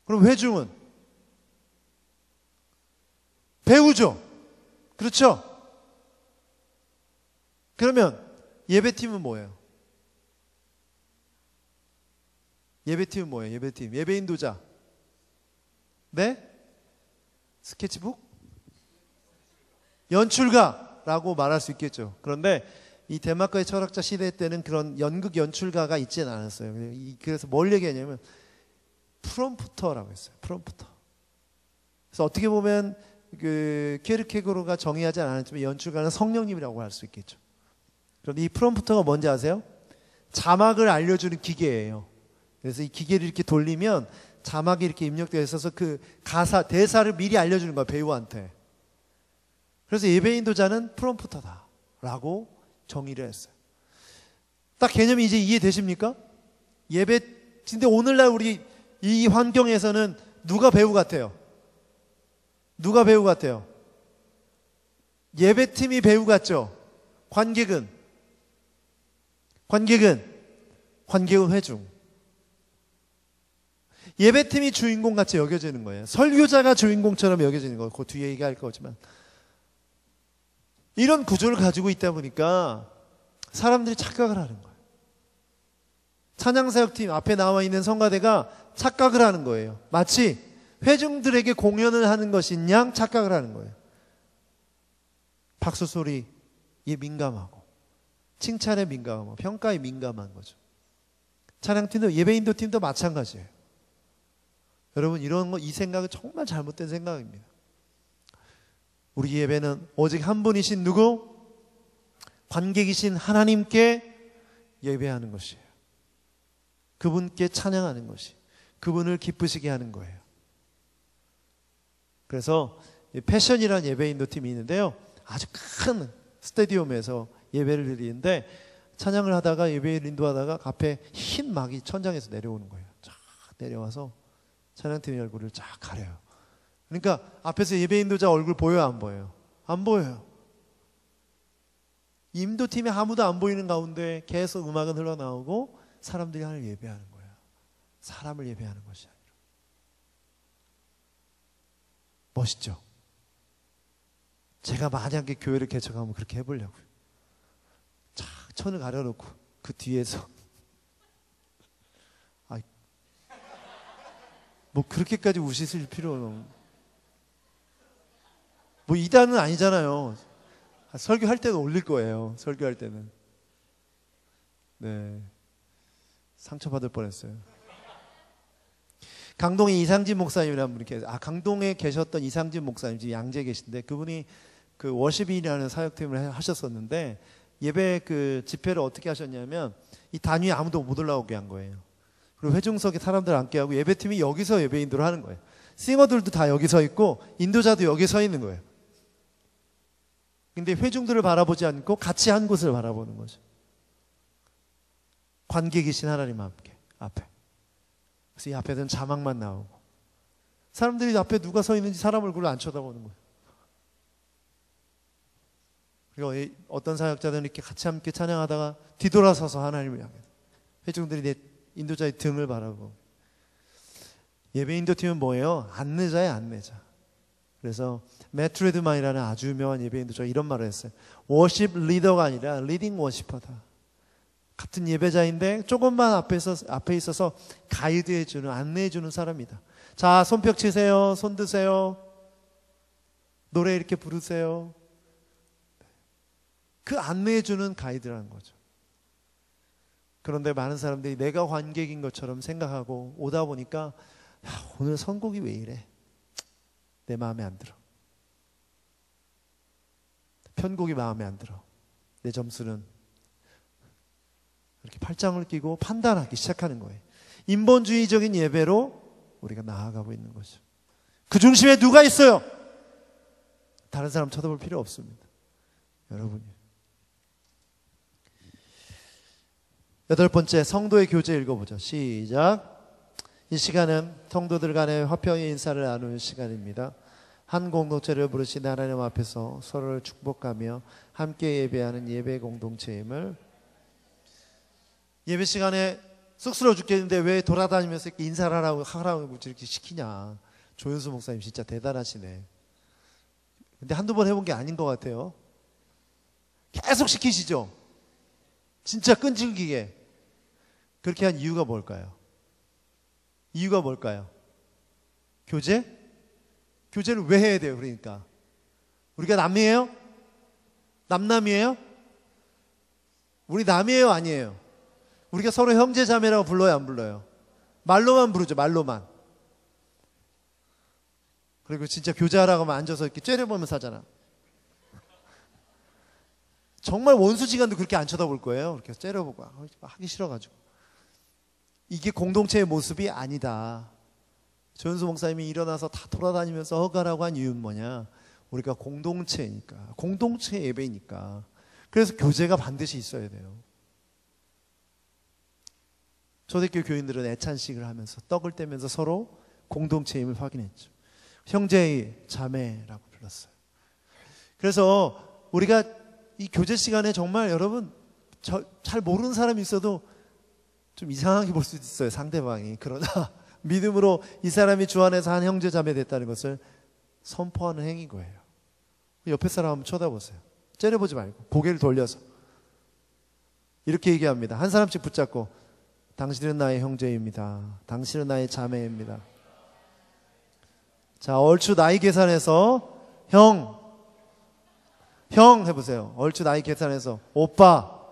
그럼 회중은? 배우죠. 그렇죠? 그러면 예배팀은 뭐예요? 예배팀은 뭐예요? 예배팀. 예배 인도자. 네? 스케치북? 연출가. 프롬프터다라고 말할 수 있겠죠. 그런데 이 덴마크의 철학자 시대 때는 그런 연극 연출가가 있지는 않았어요. 그래서 뭘 얘기하냐면 프롬프터라고 했어요. 프롬프터. 그래서 어떻게 보면 그 키에르케고르가 정의하지 않았지만 연출가는 성령님이라고 할 수 있겠죠. 그런데 이 프롬프터가 뭔지 아세요? 자막을 알려주는 기계예요. 그래서 이 기계를 이렇게 돌리면 자막이 이렇게 입력되어 있어서 그 가사, 대사를 미리 알려주는 거야, 배우한테. 그래서 예배 인도자는 프롬프터다라고 정의를 했어요. 딱 개념이 이제 이해되십니까? 근데 오늘날 우리 이 환경에서는 누가 배우 같아요? 누가 배우 같아요? 예배팀이 배우 같죠? 관객은 회중. 예배팀이 주인공 같이 여겨지는 거예요. 설교자가 주인공처럼 여겨지는 거예요. 그 뒤에 얘기할 거지만. 이런 구조를 가지고 있다 보니까 사람들이 착각을 하는 거예요. 찬양사역팀 앞에 나와 있는 성가대가 착각을 하는 거예요. 마치 회중들에게 공연을 하는 것인 양 착각을 하는 거예요. 박수 소리에 민감하고 칭찬에 민감하고 평가에 민감한 거죠. 찬양팀도 예배인도 팀도 마찬가지예요. 여러분 이 생각은 정말 잘못된 생각입니다. 우리 예배는 오직 한 분이신 누구? 관객이신 하나님께 예배하는 것이에요. 그분께 찬양하는 것이, 그분을 기쁘시게 하는 거예요. 그래서 패션이라는 예배 인도팀이 있는데요, 아주 큰 스타디움에서 예배를 드리는데 찬양을 하다가 예배를 인도하다가 앞에 흰 막이 천장에서 내려오는 거예요. 쫙 내려와서 찬양팀의 얼굴을 쫙 가려요. 그러니까 앞에서 예배 인도자 얼굴 보여요, 안 보여요? 안 보여요. 인도팀이 아무도 안 보이는 가운데 계속 음악은 흘러나오고 사람들이 하나님을 예배하는 거예요. 사람을 예배하는 것이 아니라. 멋있죠? 제가 만약에 교회를 개척하면 그렇게 해보려고요. 쫙 천을 가려놓고 그 뒤에서 뭐 그렇게까지 우시실 필요는 뭐 이단은 아니잖아요. 설교할 때는 올릴 거예요. 설교할 때는. 네, 상처받을 뻔했어요. 강동에 이상진 목사님이라는 분이 계세요. 강동에 계셨던 이상진 목사님 지금 양재에 계신데 그분이 그 워십이라는 사역팀을 하셨었는데 예배 그 집회를 어떻게 하셨냐면 이 단위에 아무도 못 올라오게 한 거예요. 그리고 회중석에 사람들 앉게 하고 예배팀이 여기서 예배 인도를 하는 거예요. 싱어들도 다 여기 서 있고 인도자도 여기 서 있는 거예요. 근데 회중들을 바라보지 않고 같이 한 곳을 바라보는 거죠. 관객이신 하나님 함께 앞에. 그래서 이 앞에는 자막만 나오고 사람들이 앞에 누가 서 있는지 사람 얼굴을 안 쳐다보는 거예요. 그리고 어떤 사역자들은 이렇게 같이 함께 찬양하다가 뒤돌아서서 하나님을 향해 회중들이 내 인도자의 등을 바라보고. 예배 인도팀은 뭐예요? 안내자예요, 안내자. 그래서 매트 레드만이라는 아주 유명한 예배 인도자가 이런 말을 했어요. 워십 리더가 아니라 리딩 워시퍼다. 같은 예배자인데 조금만 앞에 있어서 가이드해주는, 안내해주는 사람이다. 자, 손뼉 치세요. 손 드세요. 노래 이렇게 부르세요. 그 안내해주는 가이드라는 거죠. 그런데 많은 사람들이 내가 관객인 것처럼 생각하고 오다 보니까 오늘 선곡이 왜 이래? 내 마음에 안 들어. 편곡이 마음에 안 들어. 내 점수는 이렇게 팔짱을 끼고 판단하기 시작하는 거예요. 인본주의적인 예배로 우리가 나아가고 있는 거죠. 그 중심에 누가 있어요? 다른 사람 쳐다볼 필요 없습니다. 여러분이. 8번째, 성도의 교제 읽어보죠. 시작. 이 시간은 성도들 간의 화평의 인사를 나누는 시간입니다. 한 공동체를 부르신 하나님 앞에서 서로를 축복하며 함께 예배하는 예배 공동체임을. 예배 시간에 쑥스러워 죽겠는데 왜 돌아다니면서 이렇게 인사를 하라고 이렇게 시키냐. 조윤수 목사님 진짜 대단하시네. 근데 한두 번 해본 게 아닌 것 같아요. 계속 시키시죠. 진짜 끈질기게. 그렇게 한 이유가 뭘까요? 이유가 뭘까요? 교제? 교제를 왜 해야 돼요? 그러니까 우리가 남이에요? 남남이에요? 우리 남이에요, 아니에요? 우리가 서로 형제 자매라고 불러요, 안 불러요? 말로만 부르죠, 말로만. 그리고 진짜 교제하라고 하면 앉아서 이렇게 째려보면서 하잖아. 정말 원수지간도 그렇게 안 쳐다볼 거예요. 이렇게 째려보고 하기 싫어가지고. 이게 공동체의 모습이 아니다. 조현수 목사님이 일어나서 다 돌아다니면서 허가라고 한 이유는 뭐냐? 우리가 공동체니까, 공동체 예배니까. 그래서 교제가 반드시 있어야 돼요. 초대교회 교인들은 애찬식을 하면서 떡을 떼면서 서로 공동체임을 확인했죠. 형제의 자매라고 불렀어요. 그래서 우리가 이 교제 시간에 정말 여러분 잘 모르는 사람이 있어도 좀 이상하게 볼 수도 있어요, 상대방이. 그러나 믿음으로 이 사람이 주 안에서 한 형제 자매 됐다는 것을 선포하는 행위인 거예요. 옆에 사람 한번 쳐다보세요. 째려보지 말고 고개를 돌려서 이렇게 얘기합니다. 한 사람씩 붙잡고 당신은 나의 형제입니다. 당신은 나의 자매입니다. 자, 얼추 나이 계산해서 형 해보세요. 얼추 나이 계산해서 오빠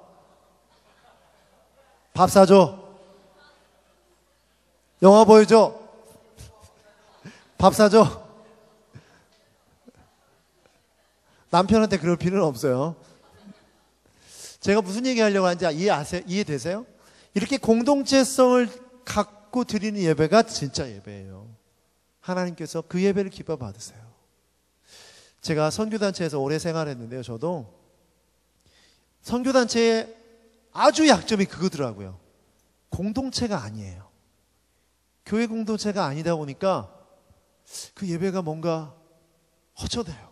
밥 사줘. 영화 보여줘. 밥 사줘. 남편한테 그럴 필요는 없어요. 제가 무슨 얘기 하려고 하는지 이해되세요? 이렇게 공동체성을 갖고 드리는 예배가 진짜 예배예요. 하나님께서 그 예배를 기뻐 받으세요. 제가 선교단체에서 오래 생활했는데요. 저도 선교단체의 아주 약점이 그거더라고요. 공동체가 아니에요. 교회 공동체가 아니다 보니까 그 예배가 뭔가 허전해요.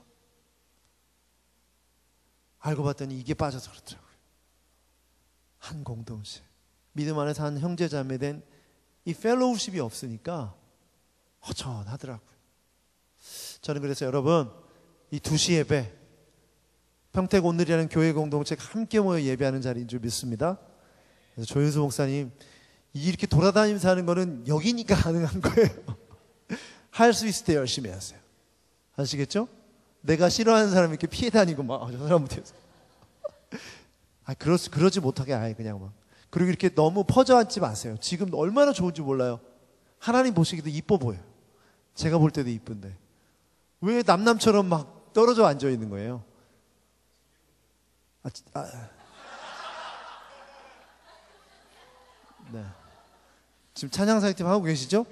알고 봤더니 이게 빠져서 그렇더라고요. 한 공동체, 믿음 안에서 한 형제 자매 된 이 펠로우십이 없으니까 허전하더라고요. 저는 그래서 여러분 이 2시 예배, 평택 오늘이라는 교회 공동체가 함께 모여 예배하는 자리인 줄 믿습니다. 그래서 조윤수 목사님 이렇게 돌아다니면서 하는 거는 여기니까 가능한 거예요. 할 수 있을 때 열심히 하세요. 아시겠죠? 내가 싫어하는 사람 이렇게 피해 다니고 막 저 사람 못해서 그러지 못하게 아예 그냥 막. 그리고 이렇게 너무 퍼져 앉지 마세요. 지금 얼마나 좋은지 몰라요. 하나님 보시기도 이뻐 보여요. 제가 볼 때도 이쁜데 왜 남남처럼 막 떨어져 앉아 있는 거예요? 네. 지금 찬양사역팀 하고 계시죠?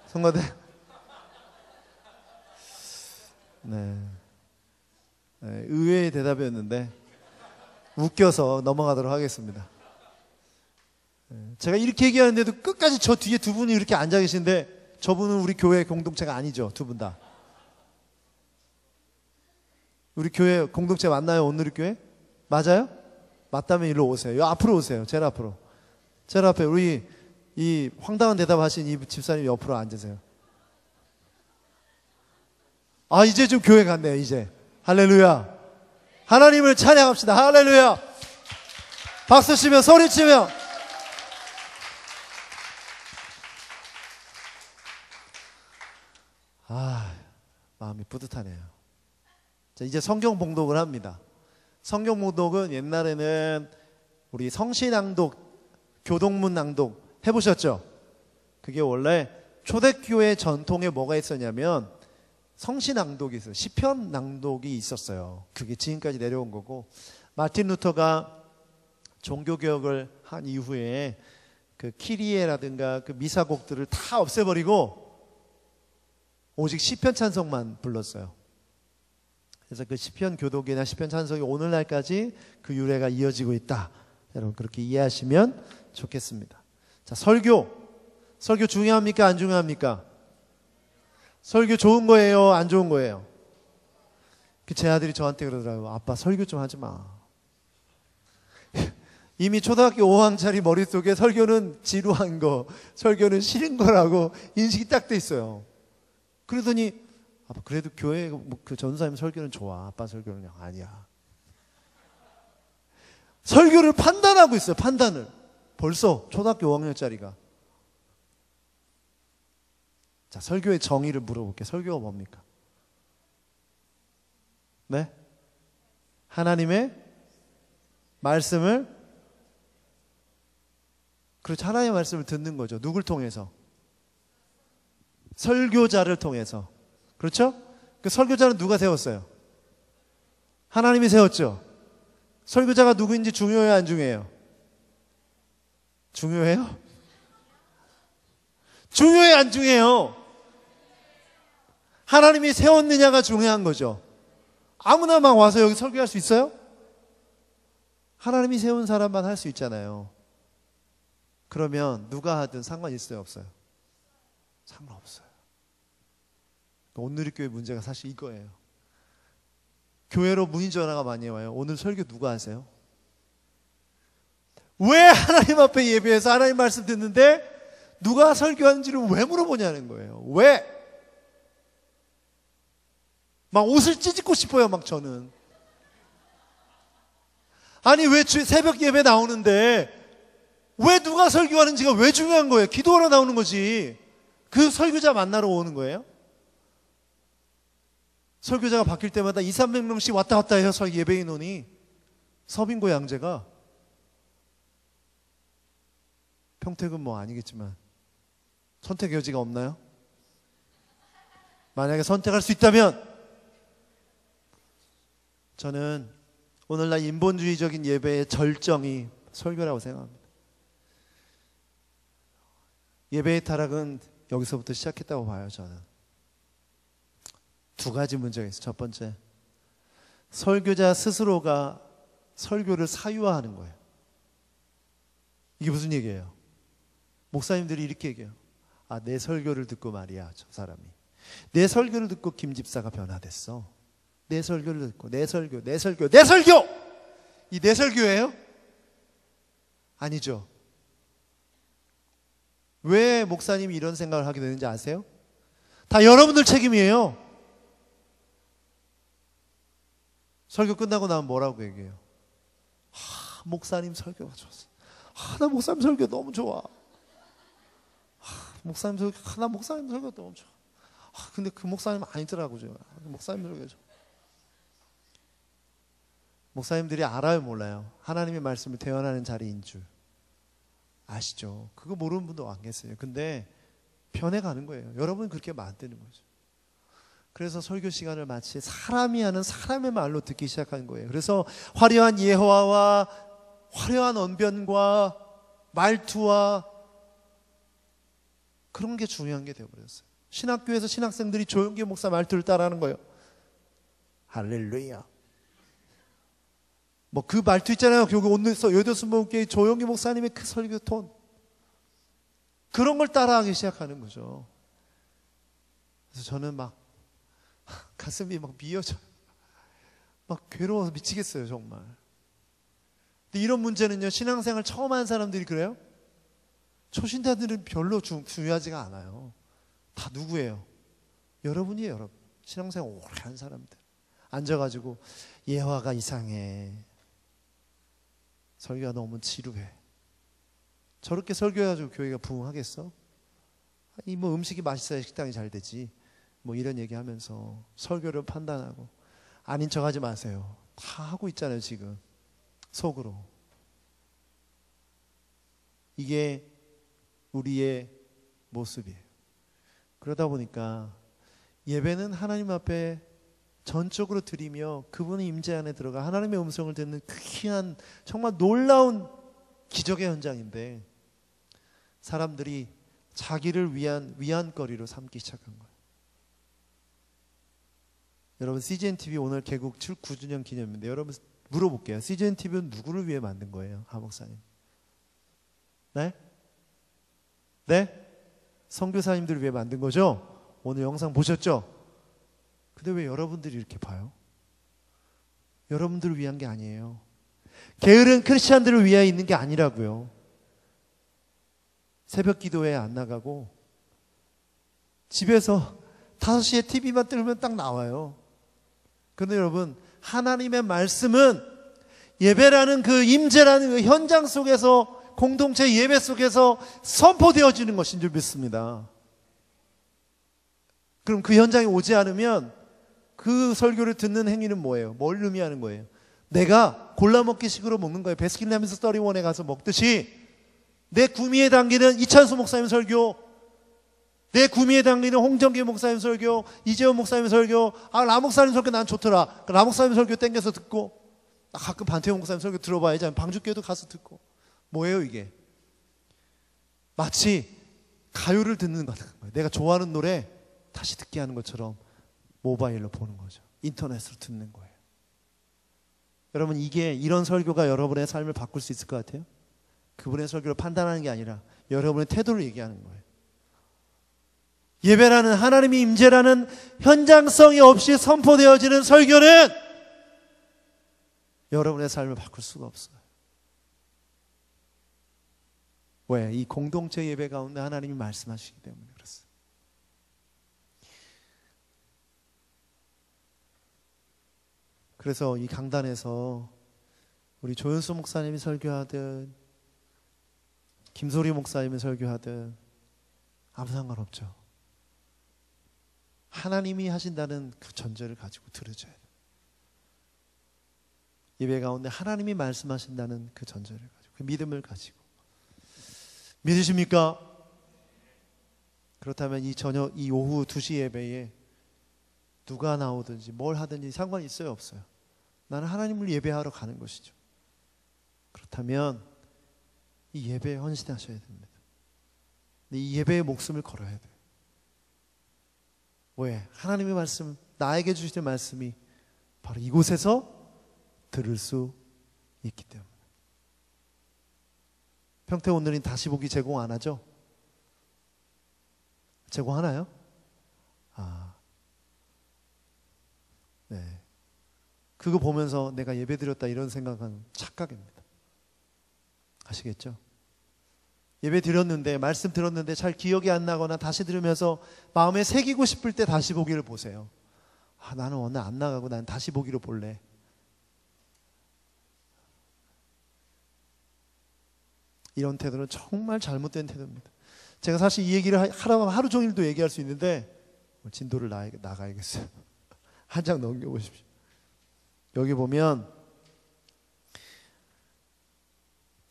성가대. 네. 네. 의외의 대답이었는데 웃겨서 넘어가도록 하겠습니다. 네. 제가 이렇게 얘기하는데도 끝까지 저 뒤에 두 분이 이렇게 앉아 계신데 저분은 우리 교회 공동체가 아니죠. 두 분 다. 우리 교회 공동체 맞나요? 오늘의 교회? 맞아요? 맞다면 일로 오세요. 요 앞으로 오세요. 제일 앞으로. 제일 앞에 우리 이 황당한 대답하신 이 집사님 옆으로 앉으세요. 아, 이제 좀 교회 갔네요. 이제. 할렐루야. 하나님을 찬양합시다. 할렐루야. 박수 치며 소리 치며. 마음이 뿌듯하네요. 자, 이제 성경 봉독을 합니다. 성경 봉독은 옛날에는 우리 성시낭독, 교동문 낭독 해보셨죠? 그게 원래 초대교회 전통에 뭐가 있었냐면 성시낭독이 있어요. 시편 낭독이 있었어요. 그게 지금까지 내려온 거고, 마틴 루터가 종교개혁을 한 이후에 그 키리에라든가 그 미사곡들을 다 없애버리고 오직 시편 찬송만 불렀어요. 그래서 그 시편 교독이나 시편 찬송이 오늘날까지 그 유래가 이어지고 있다. 여러분 그렇게 이해하시면 좋겠습니다. 자, 설교 중요합니까? 안 중요합니까? 설교 좋은 거예요? 안 좋은 거예요? 제 아들이 저한테 그러더라고요. 아빠 설교 좀 하지 마. 이미 초등학교 5학년짜리 머릿속에 설교는 지루한 거, 설교는 싫은 거라고 인식이 딱 돼 있어요. 그러더니 아빠 그래도 교회 그 전사님 설교는 좋아. 아빠 설교는 그냥 아니야. 설교를 판단하고 있어요. 판단을. 벌써 초등학교 5학년짜리가. 자, 설교의 정의를 물어볼게요. 설교가 뭡니까? 네? 하나님의 말씀을, 그렇죠. 하나님의 말씀을 듣는 거죠. 누굴 통해서? 설교자를 통해서. 그렇죠? 그 설교자는 누가 세웠어요? 하나님이 세웠죠. 설교자가 누구인지 중요해요, 안 중요해요? 중요해요? 중요해요, 안 중요해요? 하나님이 세웠느냐가 중요한 거죠. 아무나 막 와서 여기 설교할 수 있어요? 하나님이 세운 사람만 할 수 있잖아요. 그러면 누가 하든 상관 있어요, 없어요? 상관없어요. 온누리교회 문제가 사실 이거예요. 교회로 문의 전화가 많이 와요. 오늘 설교 누가 하세요? 왜 하나님 앞에 예배해서 하나님 말씀 듣는데 누가 설교하는지를 왜 물어보냐는 거예요. 왜? 막 옷을 찢고 싶어요, 막 저는. 아니, 왜 새벽 예배 나오는데 왜 누가 설교하는지가 왜 중요한 거예요? 기도하러 나오는 거지. 그 설교자 만나러 오는 거예요? 설교자가 바뀔 때마다 200~300명씩 왔다 갔다 해요, 예배인원이. 서빙고 양재가. 평택은 뭐 아니겠지만 선택 여지가 없나요? 만약에 선택할 수 있다면 저는 오늘날 인본주의적인 예배의 절정이 설교라고 생각합니다. 예배의 타락은 여기서부터 시작했다고 봐요, 저는. 두 가지 문제가 있어요. 첫 번째, 설교자 스스로가 설교를 사유화하는 거예요. 이게 무슨 얘기예요? 목사님들이 이렇게 얘기해요. 아, 내 설교를 듣고 말이야, 저 사람이. 내 설교를 듣고 김 집사가 변화됐어. 내 설교를 듣고, 내 설교. 이 내 설교예요? 아니죠. 왜 목사님이 이런 생각을 하게 되는지 아세요? 다 여러분들 책임이에요. 설교 끝나고 나면 뭐라고 얘기해요? 목사님 설교가 좋았어. 나 목사님 설교 너무 좋아. 나 목사님 설교 너무 좋아. 근데 그 목사님 아니더라고. 목사님 설교 좋아. 목사님들이 알아요, 몰라요? 하나님의 말씀을 대언하는 자리인 줄 아시죠? 그거 모르는 분도 안 계세요. 근데 변해가는 거예요. 여러분 그렇게 만드는 거죠. 그래서 설교 시간을 마치 사람이 하는 사람의 말로 듣기 시작한 거예요. 그래서 화려한 예화와 화려한 언변과 말투와 그런 게 중요한 게 되어버렸어요. 신학교에서 신학생들이 조용기 목사 말투를 따라하는 거예요. 할렐루야. 뭐 그 말투 있잖아요. 여기 오늘 여도순복음교회 조용기 목사님의 그 설교 톤. 그런 걸 따라하기 시작하는 거죠. 그래서 저는 막 가슴이 막 미어져요. 막 괴로워서 미치겠어요, 정말. 근데 이런 문제는요, 신앙생활 처음 하는 사람들이 그래요? 초신자들은 별로 중요하지가 않아요. 다 누구예요? 여러분이에요, 여러분. 신앙생활 오래 한 사람들. 앉아가지고 예화가 이상해. 설교가 너무 지루해. 저렇게 설교해가지고 교회가 부흥하겠어? 이 뭐 음식이 맛있어야 식당이 잘 되지. 뭐 이런 얘기하면서 설교를 판단하고 아닌 척하지 마세요. 다 하고 있잖아요, 지금 속으로. 이게 우리의 모습이에요. 그러다 보니까 예배는 하나님 앞에 전적으로 드리며 그분의 임재 안에 들어가 하나님의 음성을 듣는 그 귀한 정말 놀라운 기적의 현장인데 사람들이 자기를 위한 위안거리로 삼기 시작한 거예요. 여러분, CGN TV 오늘 개국 9주년 기념인데 여러분 물어볼게요. CGN TV는 누구를 위해 만든 거예요, 하 목사님? 네? 네? 선교사님들을 위해 만든 거죠? 오늘 영상 보셨죠? 근데 왜 여러분들이 이렇게 봐요? 여러분들을 위한 게 아니에요. 게으른 크리스찬들을 위해 있는 게 아니라고요. 새벽 기도회 안 나가고 집에서 5시에 TV만 뜨면 딱 나와요. 그런데 여러분, 하나님의 말씀은 예배라는 그 임재라는 그 현장 속에서 공동체 예배 속에서 선포되어지는 것인 줄 믿습니다. 그럼 그 현장에 오지 않으면 그 설교를 듣는 행위는 뭐예요? 뭘 의미하는 거예요? 내가 골라먹기 식으로 먹는 거예요. 베스킨라빈스 31에 가서 먹듯이 내 구미에 당기는 이찬수 목사님 설교, 내 구미에 당기는 홍정기 목사님 설교, 이재원 목사님 설교, 라 목사님 설교 난 좋더라. 라 목사님 설교 땡겨서 듣고, 가끔 반태용 목사님 설교 들어봐야지. 방주교도 가서 듣고. 뭐예요 이게? 마치 가요를 듣는 것 같은 거예요. 내가 좋아하는 노래 다시 듣게 하는 것처럼 모바일로 보는 거죠. 인터넷으로 듣는 거예요. 여러분, 이런 설교가 여러분의 삶을 바꿀 수 있을 것 같아요? 그분의 설교를 판단하는 게 아니라 여러분의 태도를 얘기하는 거예요. 예배라는, 하나님의 임재라는 현장성이 없이 선포되어지는 설교는 여러분의 삶을 바꿀 수가 없어요. 왜? 이 공동체 예배 가운데 하나님이 말씀하시기 때문에 그렇습니다. 그래서 이 강단에서 우리 조윤수 목사님이 설교하든 김소리 목사님이 설교하든 아무 상관없죠. 하나님이 하신다는 그 전제를 가지고 들으셔야 돼요. 예배 가운데 하나님이 말씀하신다는 그 전제를 가지고, 그 믿음을 가지고. 믿으십니까? 그렇다면 이 오후 2시 예배에 누가 나오든지 뭘 하든지 상관이 있어요, 없어요? 나는 하나님을 예배하러 가는 것이죠. 그렇다면 이 예배에 헌신하셔야 됩니다. 이 예배에 목숨을 걸어야 돼요. 왜? 하나님의 말씀, 나에게 주시는 말씀이 바로 이곳에서 들을 수 있기 때문에. 평택 오늘은 다시 보기 제공 안 하죠? 제공하나요? 네. 그거 보면서 내가 예배 드렸다 이런 생각은 착각입니다. 아시겠죠? 예배 드렸는데, 말씀 들었는데 잘 기억이 안 나거나 다시 들으면서 마음에 새기고 싶을 때 다시 보기를 보세요. 나는 오늘 안 나가고 난 다시 보기로 볼래. 이런 태도는 정말 잘못된 태도입니다. 제가 사실 이 얘기를 하라고 하루 종일도 얘기할 수 있는데 진도를 나가야겠어요. 한 장 넘겨보십시오. 여기 보면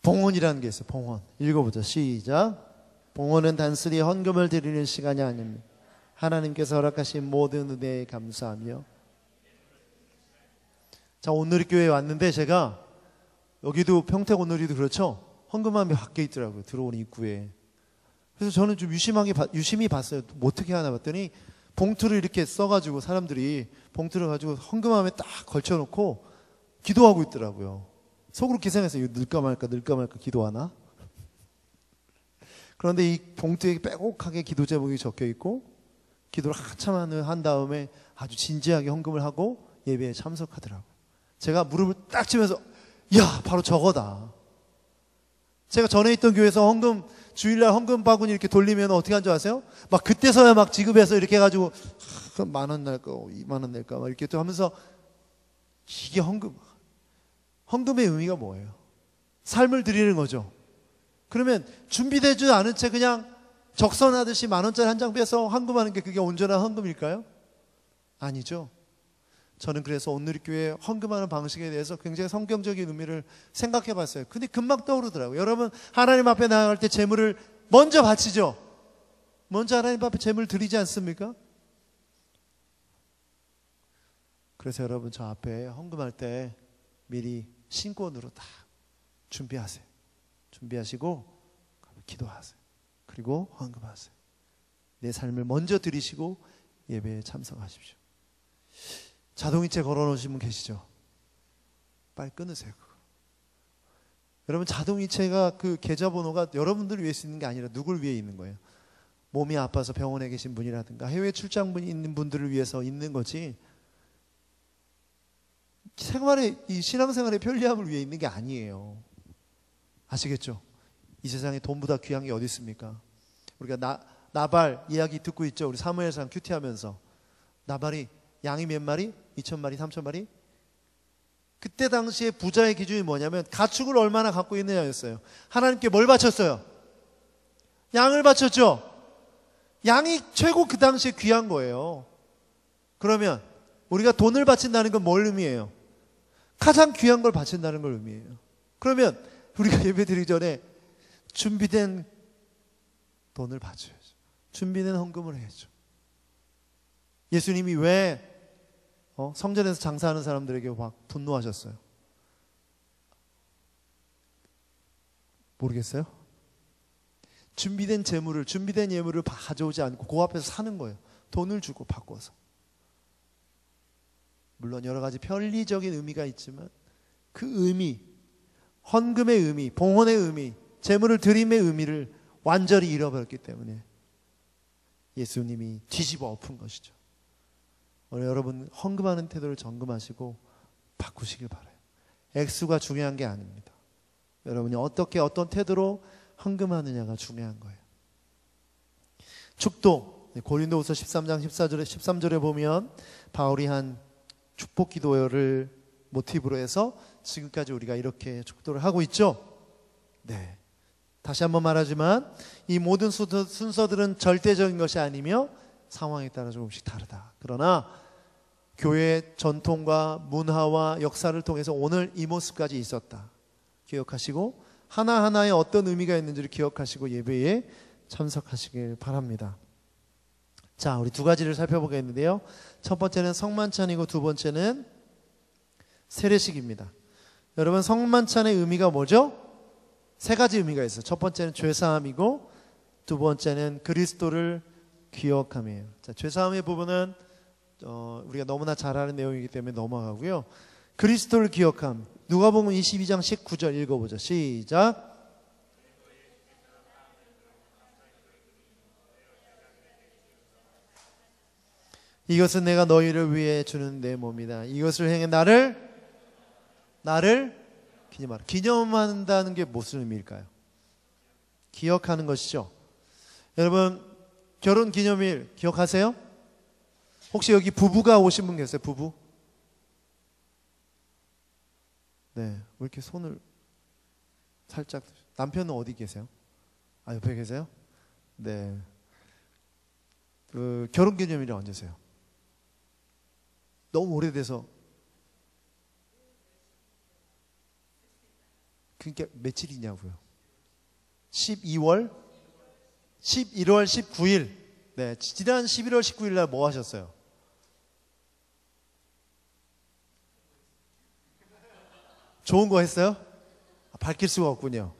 봉헌이라는 게 있어요. 봉헌. 읽어보자. 시작. 봉헌은 단순히 헌금을 드리는 시간이 아닙니다. 하나님께서 허락하신 모든 은혜에 감사하며. 자, 온누리교회에 왔는데 제가 여기도 평택 온누리도 그렇죠. 헌금함이 밖에 있더라고요. 들어오는 입구에. 그래서 저는 좀 유심히 봤어요. 뭐 어떻게 하나 봤더니 봉투를 이렇게 써가지고 사람들이 봉투를 가지고 헌금함에 딱 걸쳐놓고 기도하고 있더라고요. 속으로 기생했어요. 이거 넣을까 말까 기도하나? 그런데 이 봉투에 빼곡하게 기도 제목이 적혀 있고 기도를 한참 한 다음에 아주 진지하게 헌금을 하고 예배에 참석하더라고요. 제가 무릎을 딱 치면서 바로 저거다. 제가 전에 있던 교회에서 주일날 헌금 바구니 이렇게 돌리면 어떻게 한 줄 아세요? 막 그때서야 막 지급해서 이렇게 해가지고 10,000원 낼까 20,000원 낼까 막 이렇게 또 하면서 이게 헌금의 의미가 뭐예요? 삶을 드리는 거죠. 그러면 준비되지 않은 채 그냥 적선하듯이 10,000원짜리 한 장 빼서 헌금하는 게 그게 온전한 헌금일까요? 아니죠. 저는 그래서 온누리교회 헌금하는 방식에 대해서 굉장히 성경적인 의미를 생각해 봤어요. 근데 금방 떠오르더라고요. 여러분, 하나님 앞에 나아갈 때 재물을 먼저 바치죠? 먼저 하나님 앞에 재물을 드리지 않습니까? 그래서 여러분, 저 앞에 헌금할 때 미리 신권으로 다 준비하세요. 준비하시고 기도하세요. 그리고 헌금하세요. 내 삶을 먼저 드리시고 예배에 참석하십시오. 자동이체 걸어놓으신 분 계시죠? 빨리 끊으세요. 그거. 여러분, 자동이체가 그 계좌번호가 여러분들을 위해 있는 게 아니라 누굴 위해 있는 거예요? 몸이 아파서 병원에 계신 분이라든가 해외 출장분이 있는 분들을 위해서 있는 거지 이 신앙생활의 편리함을 위해 있는 게 아니에요. 아시겠죠? 이 세상에 돈보다 귀한 게 어디 있습니까? 우리가 나발 이야기 듣고 있죠? 우리 사무엘상 큐티하면서 나발이 양이 몇 마리? 2,000마리? 3,000마리? 그때 당시에 부자의 기준이 뭐냐면 가축을 얼마나 갖고 있느냐였어요. 하나님께 뭘 바쳤어요? 양을 바쳤죠? 양이 최고 그 당시에 귀한 거예요. 그러면 우리가 돈을 바친다는 건 뭘 의미해요? 가장 귀한 걸 바친다는 걸 의미해요. 그러면 우리가 예배 드리기 전에 준비된 돈을 바쳐야죠. 준비된 헌금을 해야죠. 예수님이 왜 성전에서 장사하는 사람들에게 막 분노하셨어요? 모르겠어요? 준비된 재물을, 준비된 예물을 가져오지 않고 그 앞에서 사는 거예요. 돈을 주고 바꿔서. 물론 여러 가지 편리적인 의미가 있지만 그 의미, 헌금의 의미, 봉헌의 의미, 재물을 드림의 의미를 완전히 잃어버렸기 때문에 예수님이 뒤집어 엎은 것이죠. 오늘 여러분 헌금하는 태도를 점검하시고 바꾸시길 바라요. 액수가 중요한 게 아닙니다. 여러분이 어떻게 어떤 태도로 헌금하느냐가 중요한 거예요. 축도, 고린도후서 13장 13절에 보면 바울이 한 축복 기도를 모티브로 해서 지금까지 우리가 이렇게 축도를 하고 있죠. 네. 다시 한번 말하지만 이 모든 순서들은 절대적인 것이 아니며 상황에 따라 조금씩 다르다. 그러나 교회의 전통과 문화와 역사를 통해서 오늘 이 모습까지 있었다. 기억하시고 하나하나에 어떤 의미가 있는지를 기억하시고 예배에 참석하시길 바랍니다. 자, 우리 두 가지를 살펴보겠는데요. 첫 번째는 성만찬이고 두 번째는 세례식입니다. 여러분 성만찬의 의미가 뭐죠? 세 가지 의미가 있어요. 첫 번째는 죄사함이고 두 번째는 그리스도를 기억함이에요. 자, 죄사함의 부분은 우리가 너무나 잘 아는 내용이기 때문에 넘어가고요. 그리스도를 기억함. 누가복음 22장 19절 읽어보죠. 시작. 이것은 내가 너희를 위해 주는 내 몸이다. 이것을 행해 나를 기념하라. 기념한다는 게 무슨 의미일까요? 기억하는 것이죠. 여러분 결혼 기념일 기억하세요? 혹시 여기 부부가 오신 분 계세요? 부부? 네, 왜 이렇게 손을 살짝. 남편은 어디 계세요? 아, 옆에 계세요? 네. 그 결혼 기념일이 언제세요? 너무 오래돼서. 그러니까 며칠이냐고요? 11월 19일. 네, 지난 11월 19일 날 뭐 하셨어요? 좋은 거 했어요? 밝힐 수가 없군요.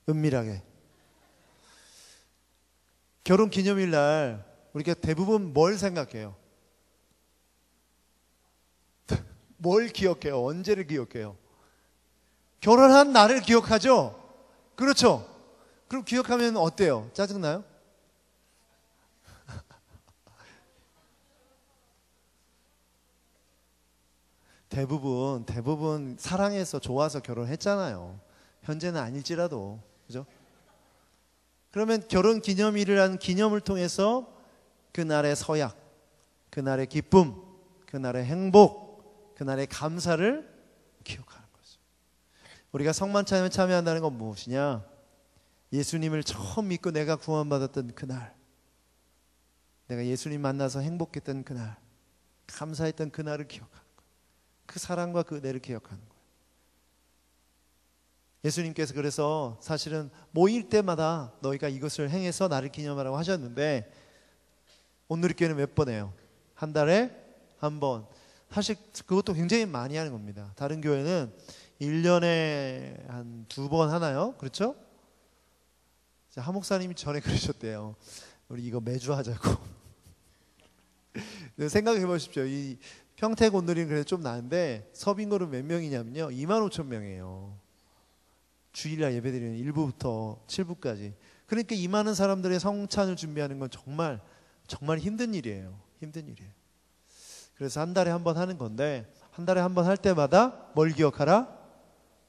은밀하게. 결혼 기념일 날 우리가 대부분 뭘 생각해요? 뭘 기억해요? 언제를 기억해요? 결혼한 날을 기억하죠? 그렇죠? 그럼 기억하면 어때요? 짜증나요? 대부분 사랑해서 좋아서 결혼했잖아요. 현재는 아닐지라도. 그죠? 그러면 결혼 기념일이라는 기념을 통해서 그날의 서약, 그날의 기쁨, 그날의 행복, 그날의 감사를 기억하는 거죠. 우리가 성만찬에 참여한다는 건 무엇이냐? 예수님을 처음 믿고 내가 구원받았던 그날, 내가 예수님 만나서 행복했던 그날, 감사했던 그날을 기억하는 거예요. 그 사랑과 그 은혜를 기억하는 거예요. 예수님께서 그래서 사실은 모일 때마다 너희가 이것을 행해서 나를 기념하라고 하셨는데 오늘 교회는 몇 번 해요? 한 달에 한 번. 사실 그것도 굉장히 많이 하는 겁니다. 다른 교회는 1년에 한 2번 하나요? 그렇죠? 하 목사님이 전에 그러셨대요. 우리 이거 매주 하자고. 생각해 보십시오. 이 평택 온누리는 그래도 좀 나은데 서빙거는 몇 명이냐면요 25,000명이에요. 주일날 예배드리는 1부부터 7부까지. 그러니까 이 많은 사람들의 성찬을 준비하는 건 정말 힘든 일이에요. 힘든 일이에요. 그래서 한 달에 한 번 하는 건데 한 달에 한 번 할 때마다 뭘 기억하라?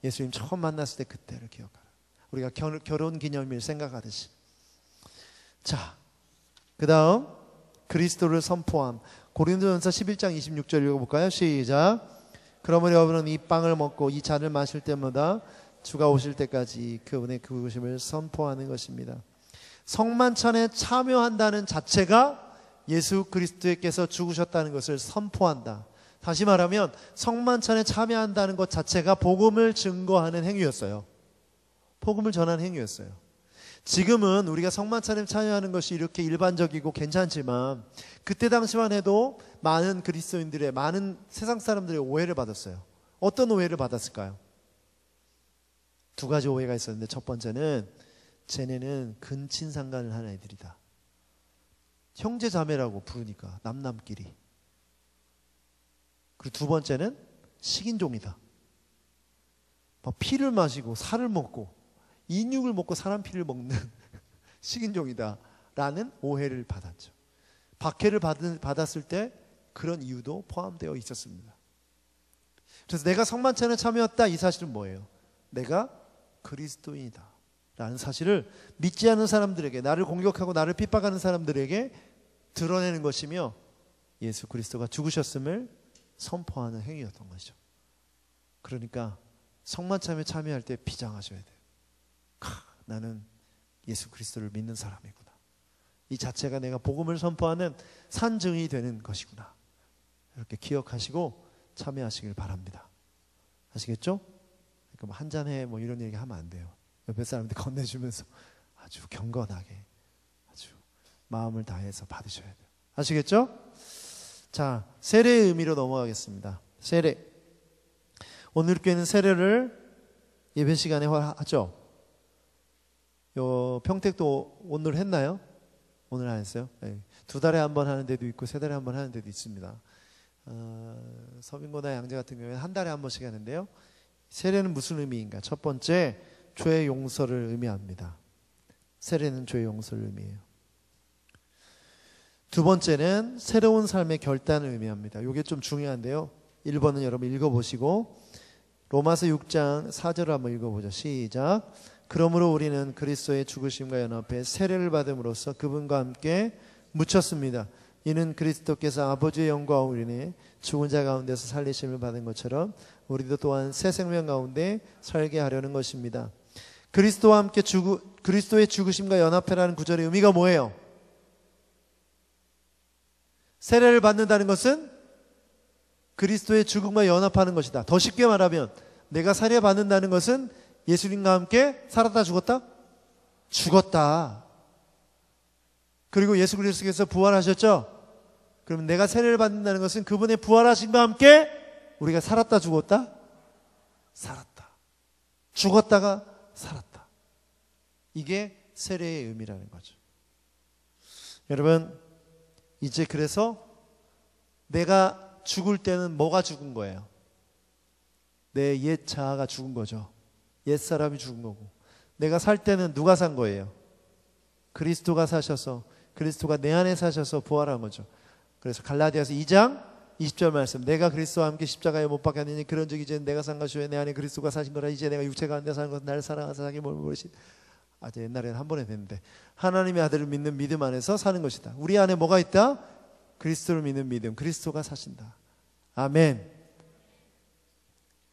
예수님 처음 만났을 때 그때를 기억하라. 우리가 결혼 기념일 생각하듯이. 자, 그 다음 그리스도를 선포함. 고린도전서 11장 26절 읽어볼까요? 시작. 그러므로 여러분은 이 빵을 먹고 이 잔을 마실 때마다 주가 오실 때까지 그분의 죽으심을 선포하는 것입니다. 성만찬에 참여한다는 자체가 예수 그리스도께서 죽으셨다는 것을 선포한다. 다시 말하면 성만찬에 참여한다는 것 자체가 복음을 증거하는 행위였어요. 복음을 전하는 행위였어요. 지금은 우리가 성만찬에 참여하는 것이 이렇게 일반적이고 괜찮지만 그때 당시만 해도 많은 그리스도인들의, 많은 세상 사람들의 오해를 받았어요. 어떤 오해를 받았을까요? 두 가지 오해가 있었는데, 첫 번째는 쟤네는 근친상간을 하는 애들이다. 형제 자매라고 부르니까 남남끼리. 그리고 두 번째는 식인종이다. 막 피를 마시고 살을 먹고 인육을 먹고 사람 피를 먹는 식인종이다 라는 오해를 받았죠. 박해를 받았을 때 그런 이유도 포함되어 있었습니다. 그래서 내가 성만찬에 참여했다, 이 사실은 뭐예요? 내가 그리스도인이다 라는 사실을 믿지 않는 사람들에게, 나를 공격하고 나를 핍박하는 사람들에게 드러내는 것이며, 예수 그리스도가 죽으셨음을 선포하는 행위였던 것이죠. 그러니까 성만찬에 참여할 때 비장하셔야 돼요. 나는 예수 그리스도를 믿는 사람이구나. 이 자체가 내가 복음을 선포하는 산증이 되는 것이구나. 이렇게 기억하시고 참여하시길 바랍니다. 아시겠죠? 그러니까 뭐 한잔해 뭐 이런 얘기 하면 안 돼요. 옆에 사람한테 건네주면서 아주 경건하게, 아주 마음을 다해서 받으셔야 돼요. 아시겠죠? 자, 세례의 의미로 넘어가겠습니다. 세례. 오늘 교회는 세례를 예배 시간에 하죠. 평택도 오늘 했나요? 오늘 안 했어요? 네. 2달에 한 번 하는 데도 있고 3달에 한 번 하는 데도 있습니다. 서빙고나 양재 같은 경우에는 한 달에 한 번씩 하는데요. 세례는 무슨 의미인가? 첫 번째, 죄의 용서를 의미합니다. 세례는 죄의 용서를 의미해요. 두 번째는 새로운 삶의 결단을 의미합니다. 이게 좀 중요한데요. 1번은 여러분 읽어보시고 로마서 6장 4절을 한번 읽어보죠. 시작. 그러므로 우리는 그리스도의 죽으심과 연합해 세례를 받음으로써 그분과 함께 묻혔습니다. 이는 그리스도께서 아버지의 영광으로 인해 죽은 자 가운데서 살리심을 받은 것처럼 우리도 또한 새 생명 가운데 살게 하려는 것입니다. 그리스도와 함께 그리스도의 죽으심과 연합해라는 구절의 의미가 뭐예요? 세례를 받는다는 것은 그리스도의 죽음과 연합하는 것이다. 더 쉽게 말하면 내가 세례 받는다는 것은 예수님과 함께 살았다 죽었다? 죽었다. 그리고 예수 그리스도께서 부활하셨죠? 그러면 내가 세례를 받는다는 것은 그분의 부활하심과 함께 우리가 살았다 죽었다? 살았다. 죽었다가 살았다. 이게 세례의 의미라는 거죠. 여러분, 이제 그래서 내가 죽을 때는 뭐가 죽은 거예요? 내 옛 자아가 죽은 거죠. 옛 사람이 죽은 거고, 내가 살 때는 누가 산 거예요? 그리스도가 사셔서, 그리스도가 내 안에 사셔서 부활한 거죠. 그래서 갈라디아서 2장 20절 말씀, 내가 그리스도와 함께 십자가에 못 박혔느니 그런즉 이제 내가 산 것이 내 안에 그리스도가 사신 거라. 이제 내가 육체가 안 돼 사는 것은 나를 사랑하사 자기 몸을 버리신, 아주 옛날에는 한 번에 됐는데, 하나님의 아들을 믿는 믿음 안에서 사는 것이다. 우리 안에 뭐가 있다? 그리스도를 믿는 믿음, 그리스도가 사신다. 아멘.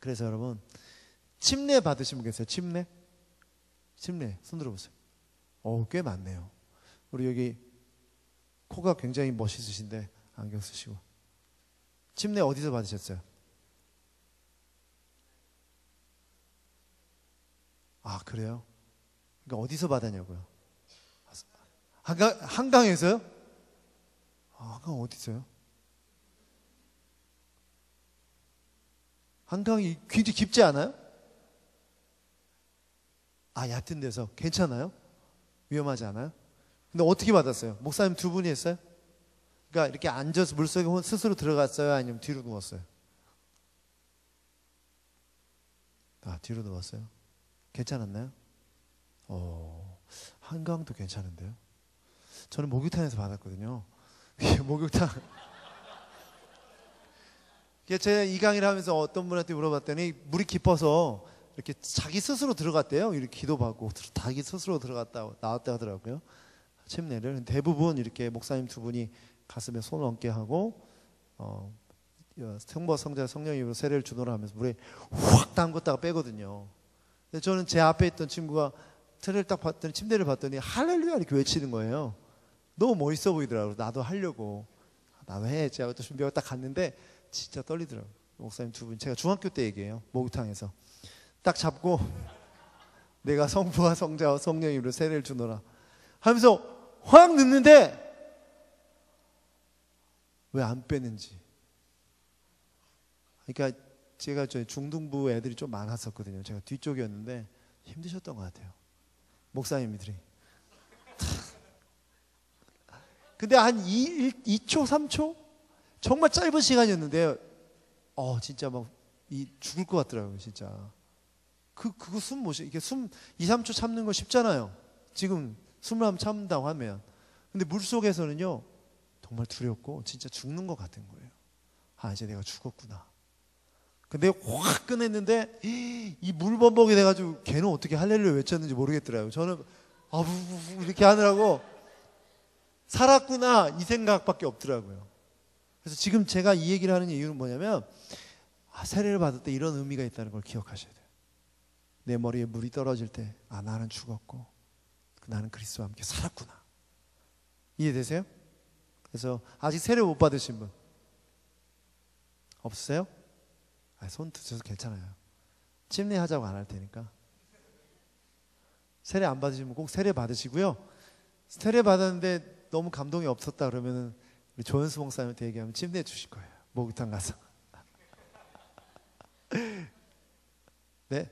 그래서 여러분, 침례 받으신 분 계세요? 침례? 침례 손 들어보세요. 꽤 많네요. 우리 여기 코가 굉장히 멋있으신데 안경 쓰시고. 침례 어디서 받으셨어요? 아, 그래요? 그러니까 어디서 받았냐고요? 한강에서요? 한강 어디 있어요? 한강이 굉장히 깊지 않아요? 얕은 데서. 괜찮아요? 위험하지 않아요? 근데 어떻게 받았어요? 목사님 두 분이 했어요? 그러니까 이렇게 앉아서 물속에 스스로 들어갔어요? 아니면 뒤로 누웠어요? 뒤로 누웠어요? 괜찮았나요? 한강도 괜찮은데요? 저는 목욕탕에서 받았거든요. 목욕탕. 제가 이 강의를 하면서 어떤 분한테 물어봤더니 물이 깊어서 이렇게 자기 스스로 들어갔대요. 이렇게 기도받고 자기 스스로 들어갔다 나왔다 하더라고요. 침례를. 대부분 이렇게 목사님 두 분이 가슴에 손을 얹게 하고 성부 성자 성령 이름으로 세례를 주노라 하면서 물에 확 담궜다가 빼거든요. 근데 저는 제 앞에 있던 친구가 세례를 딱 봤더니, 침례를 봤더니 할렐루야 이렇게 외치는 거예요. 너무 멋있어 보이더라고요. 나도 하려고. 나도 해야지 하고 또 준비하고 딱 갔는데 진짜 떨리더라고요. 목사님 두 분, 제가 중학교 때 얘기해요. 목욕탕에서 딱 잡고 내가 성부와 성자와 성령으로 세례를 주노라 하면서 확 넣는데 왜 안 빼는지. 그러니까 제가 저희 중등부 애들이 좀 많았었거든요. 제가 뒤쪽이었는데 힘드셨던 것 같아요. 목사님들이. 근데 한 2초, 3초? 정말 짧은 시간이었는데, 진짜 막, 죽을 것 같더라고요, 진짜. 그거 숨 못 쉬, 이게 숨 2, 3초 참는 거 쉽잖아요. 지금 숨을 한번 참는다고 하면. 근데 물 속에서는요, 정말 두렵고, 진짜 죽는 것 같은 거예요. 이제 내가 죽었구나. 근데 확 꺼냈는데, 이 물범벅이 돼가지고, 걔는 어떻게 할렐루야 외쳤는지 모르겠더라고요. 저는, 이렇게 하느라고, 살았구나, 이 생각밖에 없더라고요. 그래서 지금 제가 이 얘기를 하는 이유는 뭐냐면, 세례를 받을 때 이런 의미가 있다는 걸 기억하셔야 돼요. 내 머리에 물이 떨어질 때, 나는 죽었고, 나는 그리스도와 함께 살았구나. 이해되세요? 그래서 아직 세례 못 받으신 분 없으세요? 손 드셔도 괜찮아요. 침례하자고 안 할 테니까. 세례 안 받으시면 꼭 세례 받으시고요. 세례 받았는데 너무 감동이 없었다 그러면은 우리 조현수 목사님한테 얘기하면 침례해 주실 거예요. 목욕탕 가서. 네?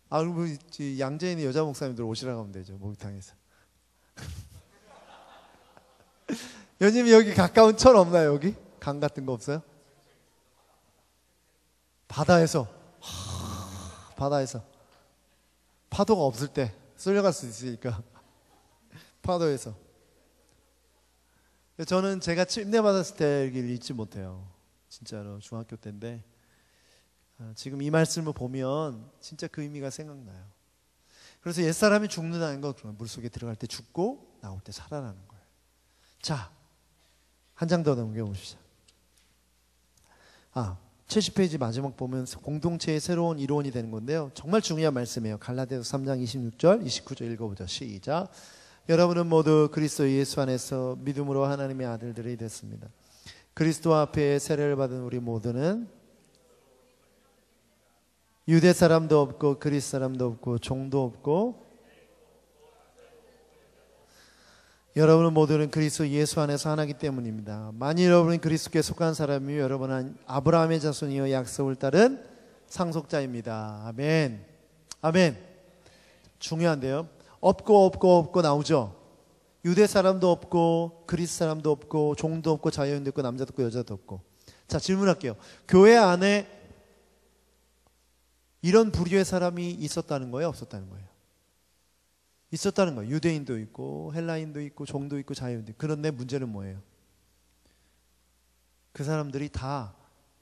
그럼 양재인의 여자 목사님들 오시라고 하면 되죠. 목욕탕에서. 요즘 여기 가까운 철 없나요? 여기? 강 같은 거 없어요? 바다에서 파도가 없을 때 쓸려갈 수 있으니까 파도에서. 저는 제가 침례 받았을 때 얘기를 잊지 못해요. 진짜로 중학교 때인데 지금 이 말씀을 보면 진짜 그 의미가 생각나요. 그래서 옛사람이 죽는다는 건 물속에 들어갈 때 죽고 나올 때 살아나는 거예요. 자, 한 장 더 넘겨보시죠. 70페이지 마지막 보면 공동체의 새로운 이론이 되는 건데요. 정말 중요한 말씀이에요. 갈라디아서 3장 26절, 29절 읽어보죠. 시작. 여러분은 모두 그리스도 예수 안에서 믿음으로 하나님의 아들들이 됐습니다. 그리스도 앞에 세례를 받은 우리 모두는 유대 사람도 없고 그리스 사람도 없고 종도 없고 여러분은 모두는 그리스도 예수 안에서 하나이기 때문입니다. 만일 여러분이 그리스도께 속한 사람이요 여러분은 아브라함의 자손이요 약속을 따른 상속자입니다. 아멘. 아멘. 중요한데요. 없고 나오죠. 유대 사람도 없고 그리스 사람도 없고 종도 없고 자유인도 없고 남자도 없고 여자도 없고. 자, 질문할게요. 교회 안에 이런 부류의 사람이 있었다는 거예요? 없었다는 거예요? 있었다는 거예요. 유대인도 있고 헬라인도 있고 종도 있고 자유인도 있고. 그런데 문제는 뭐예요? 그 사람들이 다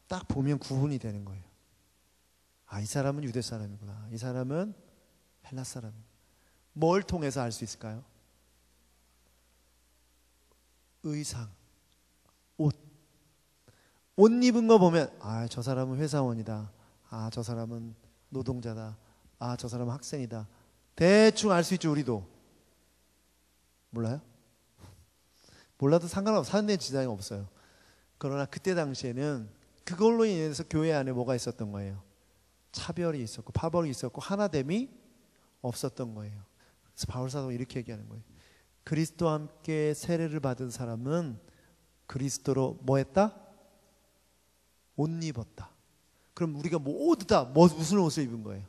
딱 보면 구분이 되는 거예요. 이 사람은 유대 사람이구나. 이 사람은 헬라 사람이구나. 뭘 통해서 알 수 있을까요? 의상, 옷 입은 거 보면 저 사람은 회사원이다. 저 사람은 노동자다. 저 사람은 학생이다. 대충 알 수 있죠. 우리도 몰라요? 몰라도 상관없어요. 사는 데 지장이 없어요. 그러나 그때 당시에는 그걸로 인해서 교회 안에 뭐가 있었던 거예요? 차별이 있었고 파벌이 있었고 하나됨이 없었던 거예요. 그래서 바울사도가 이렇게 얘기하는 거예요. 그리스도와 함께 세례를 받은 사람은 그리스도로 뭐 했다? 옷 입었다. 그럼 우리가 모두 다 무슨 옷을 입은 거예요?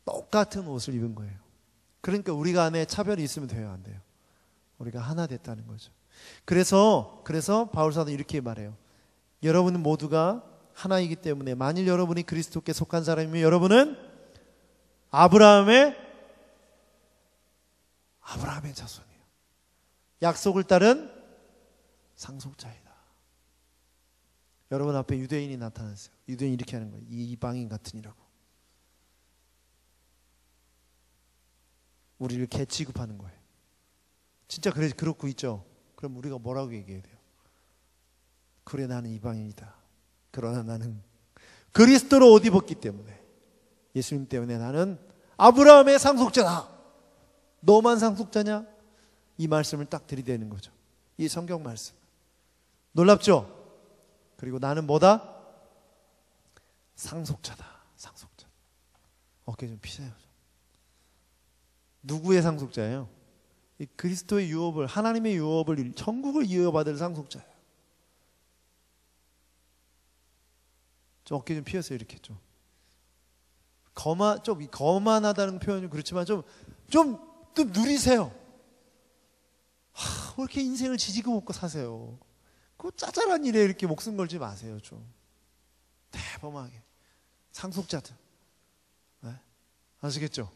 똑같은 옷을 입은 거예요. 그러니까 우리가 안에 차별이 있으면 돼요, 안 돼요? 우리가 하나 됐다는 거죠. 그래서 바울사도는 이렇게 말해요. 여러분은 모두가 하나이기 때문에 만일 여러분이 그리스도께 속한 사람이면 여러분은 아브라함의 자손이에요. 약속을 따른 상속자이다. 여러분 앞에 유대인이 나타났어요. 유대인이 이렇게 하는 거예요. 이 이방인 같으니라고. 우리를 개 취급하는 거예요. 진짜 그렇고 있죠. 그럼 우리가 뭐라고 얘기해야 돼요? 그래, 나는 이방인이다. 그러나 나는 그리스도로 옷 입었기 때문에, 예수님 때문에 나는 아브라함의 상속자다. 너만 상속자냐? 이 말씀을 딱 들이대는 거죠. 이 성경 말씀. 놀랍죠? 그리고 나는 뭐다? 상속자다. 상속자. 어깨 좀 피세요. 누구의 상속자예요? 이 그리스도의 유업을, 하나님의 유업을, 천국을 이어받을 상속자예요. 좀 어깨 좀 피었어요. 이렇게 좀. 좀 거만하다는 표현이 그렇지만 좀 누리세요. 왜 이렇게 인생을 지지고 볶고 사세요? 그 짜잘한 일에 이렇게 목숨 걸지 마세요. 좀 대범하게 상속자들. 네? 아시겠죠?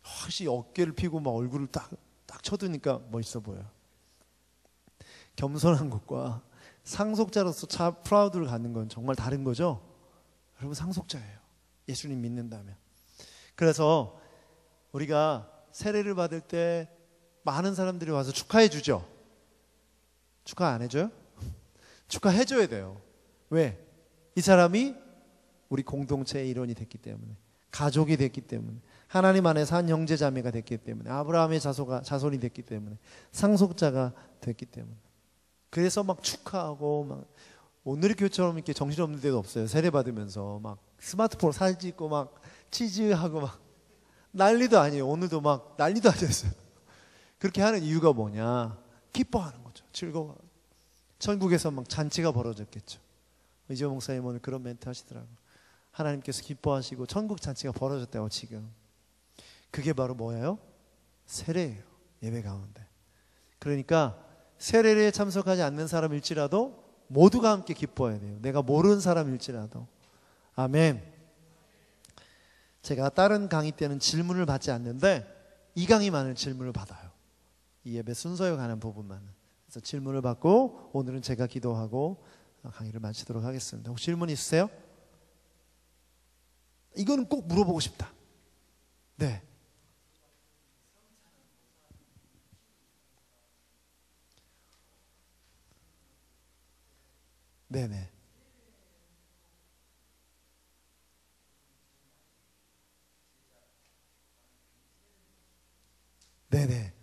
확실히 어깨를 펴고 막 얼굴을 딱 쳐두니까 멋있어 보여요. 겸손한 것과 상속자로서 프라우드를 갖는 건 정말 다른 거죠. 여러분 상속자예요. 예수님 믿는다면. 그래서 우리가 세례를 받을 때 많은 사람들이 와서 축하해 주죠. 축하 안 해줘요? 축하해 줘야 돼요. 왜? 이 사람이 우리 공동체의 일원이 됐기 때문에, 가족이 됐기 때문에, 하나님 안에서 한 형제 자매가 됐기 때문에, 아브라함의 자손이 됐기 때문에, 상속자가 됐기 때문에. 그래서 막 축하하고 막 오늘의 교회처럼 이렇게 정신없는 데도 없어요. 세례 받으면서 막 스마트폰 사진 찍고 막 치즈하고 막 난리도 아니에요. 오늘도 막 난리도 아니었어요. 그렇게 하는 이유가 뭐냐? 기뻐하는 거죠. 즐거워. 천국에서 막 잔치가 벌어졌겠죠. 이재호 목사님 오늘 그런 멘트 하시더라고요. 하나님께서 기뻐하시고 천국 잔치가 벌어졌다고 지금. 그게 바로 뭐예요? 세례예요. 예배 가운데. 그러니까 세례에 참석하지 않는 사람일지라도 모두가 함께 기뻐해야 돼요. 내가 모르는 사람일지라도. 아멘. 제가 다른 강의 때는 질문을 받지 않는데 이 강의만은 질문을 받아요. 이 예배 순서에 관한 부분만은. 그래서 질문을 받고 오늘은 제가 기도하고 강의를 마치도록 하겠습니다. 혹시 질문 있으세요? 이거는 꼭 물어보고 싶다. 네. 네네. 네네.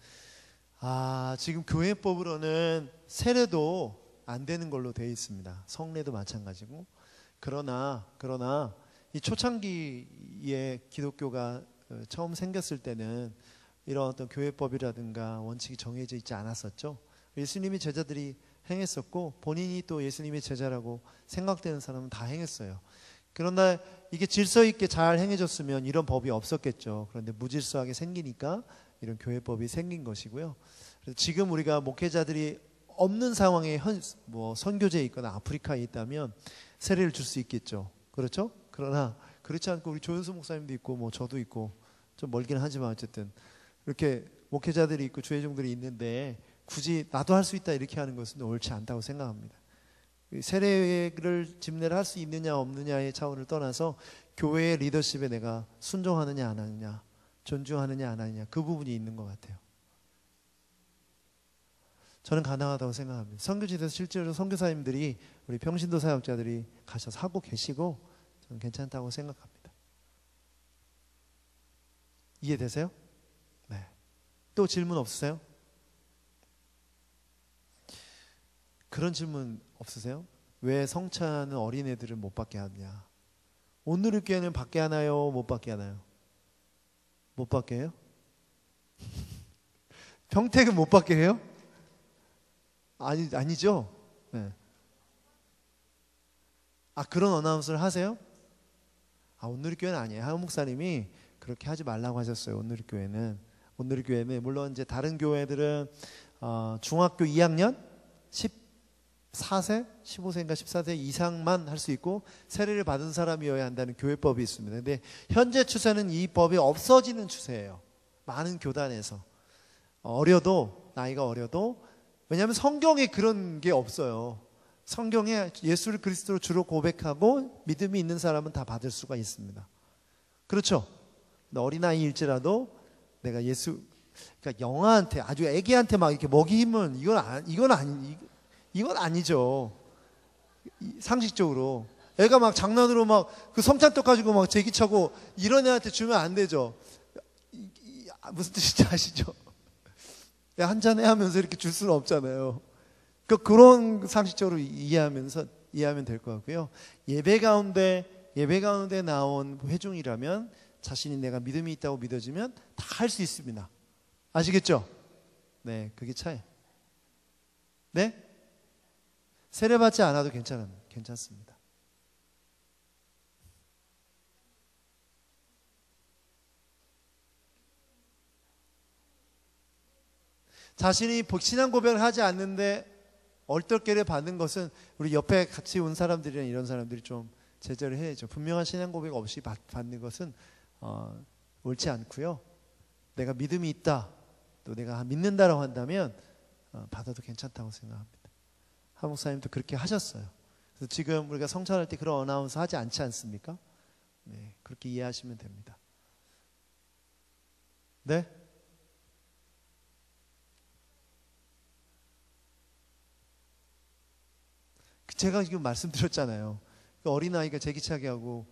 지금 교회법으로는 세례도 안 되는 걸로 되어 있습니다. 성례도 마찬가지고. 그러나 이 초창기에 기독교가 처음 생겼을 때는 이런 어떤 교회법이라든가 원칙이 정해져 있지 않았었죠. 예수님이 제자들이 행했었고 본인이 또 예수님의 제자라고 생각되는 사람은 다 행했어요. 그러나 이게 질서 있게 잘 행해졌으면 이런 법이 없었겠죠. 그런데 무질서하게 생기니까 이런 교회법이 생긴 것이고요. 그래서 지금 우리가 목회자들이 없는 상황에 선교제에 있거나 아프리카에 있다면 세례를 줄 수 있겠죠. 그렇죠? 그러나 그렇지 않고 우리 조현수 목사님도 있고 뭐 저도 있고 좀 멀긴 하지만 어쨌든 이렇게 목회자들이 있고 주회종들이 있는데 굳이 나도 할 수 있다 이렇게 하는 것은 옳지 않다고 생각합니다. 세례를 집례를 할 수 있느냐 없느냐의 차원을 떠나서 교회의 리더십에 내가 순종하느냐 안 하느냐, 존중하느냐 안 하느냐, 그 부분이 있는 것 같아요. 저는 가능하다고 생각합니다. 선교지에서 실제로 선교사님들이 우리 평신도 사역자들이 가셔서 하고 계시고 저는 괜찮다고 생각합니다. 이해되세요? 네. 또 질문 없으세요? 그런 질문 없으세요? 왜 성찬은 어린애들을 못 받게 하느냐? 오늘의 교회는 받게 하나요? 못 받게 하나요? 못 받게 해요? 평택은 못 받게 해요? 아니죠? 네. 그런 어나운스를 하세요? 오늘의 교회는 아니에요. 하은 목사님이 그렇게 하지 말라고 하셨어요. 오늘의 교회는 물론 이제 다른 교회들은 중학교 2학년 14세, 15세인가 14세 이상만 할 수 있고 세례를 받은 사람이어야 한다는 교회법이 있습니다. 근데 현재 추세는 이 법이 없어지는 추세예요. 많은 교단에서 나이가 어려도 왜냐하면 성경에 그런 게 없어요. 성경에 예수를 그리스도로 주로 고백하고 믿음이 있는 사람은 다 받을 수가 있습니다. 그렇죠? 어린아이일지라도 내가 그러니까 영아한테 아주 애기한테 막 이렇게 먹이면 이건 아니죠. 상식적으로 애가 막 장난으로 막 그 솜찬떡 가지고 막 제기차고 이런 애한테 주면 안 되죠. 무슨 뜻인지 아시죠? 한잔해 하면서 이렇게 줄 수는 없잖아요. 그런 상식적으로 이해하면 될 것 같고요. 예배 가운데 나온 회중이라면 자신이 내가 믿음이 있다고 믿어지면 다 할 수 있습니다. 아시겠죠? 네, 그게 차이. 네? 세례받지 않아도 괜찮습니다. 자신이 신앙 고백을 하지 않는데 얼떨결에 받는 것은 우리 옆에 같이 온 사람들이나 이런 사람들이 좀 제재를 해야죠. 분명한 신앙 고백 없이 받는 것은 옳지 않고요. 내가 믿음이 있다, 또 내가 믿는다라고 한다면 받아도 괜찮다고 생각합니다. 한 목사님도 그렇게 하셨어요. 그래서 지금 우리가 성찬할 때 그런 어나운서 하지 않지 않습니까? 네, 그렇게 이해하시면 됩니다. 네? 제가 지금 말씀드렸잖아요. 그 어린아이가 제기차게 하고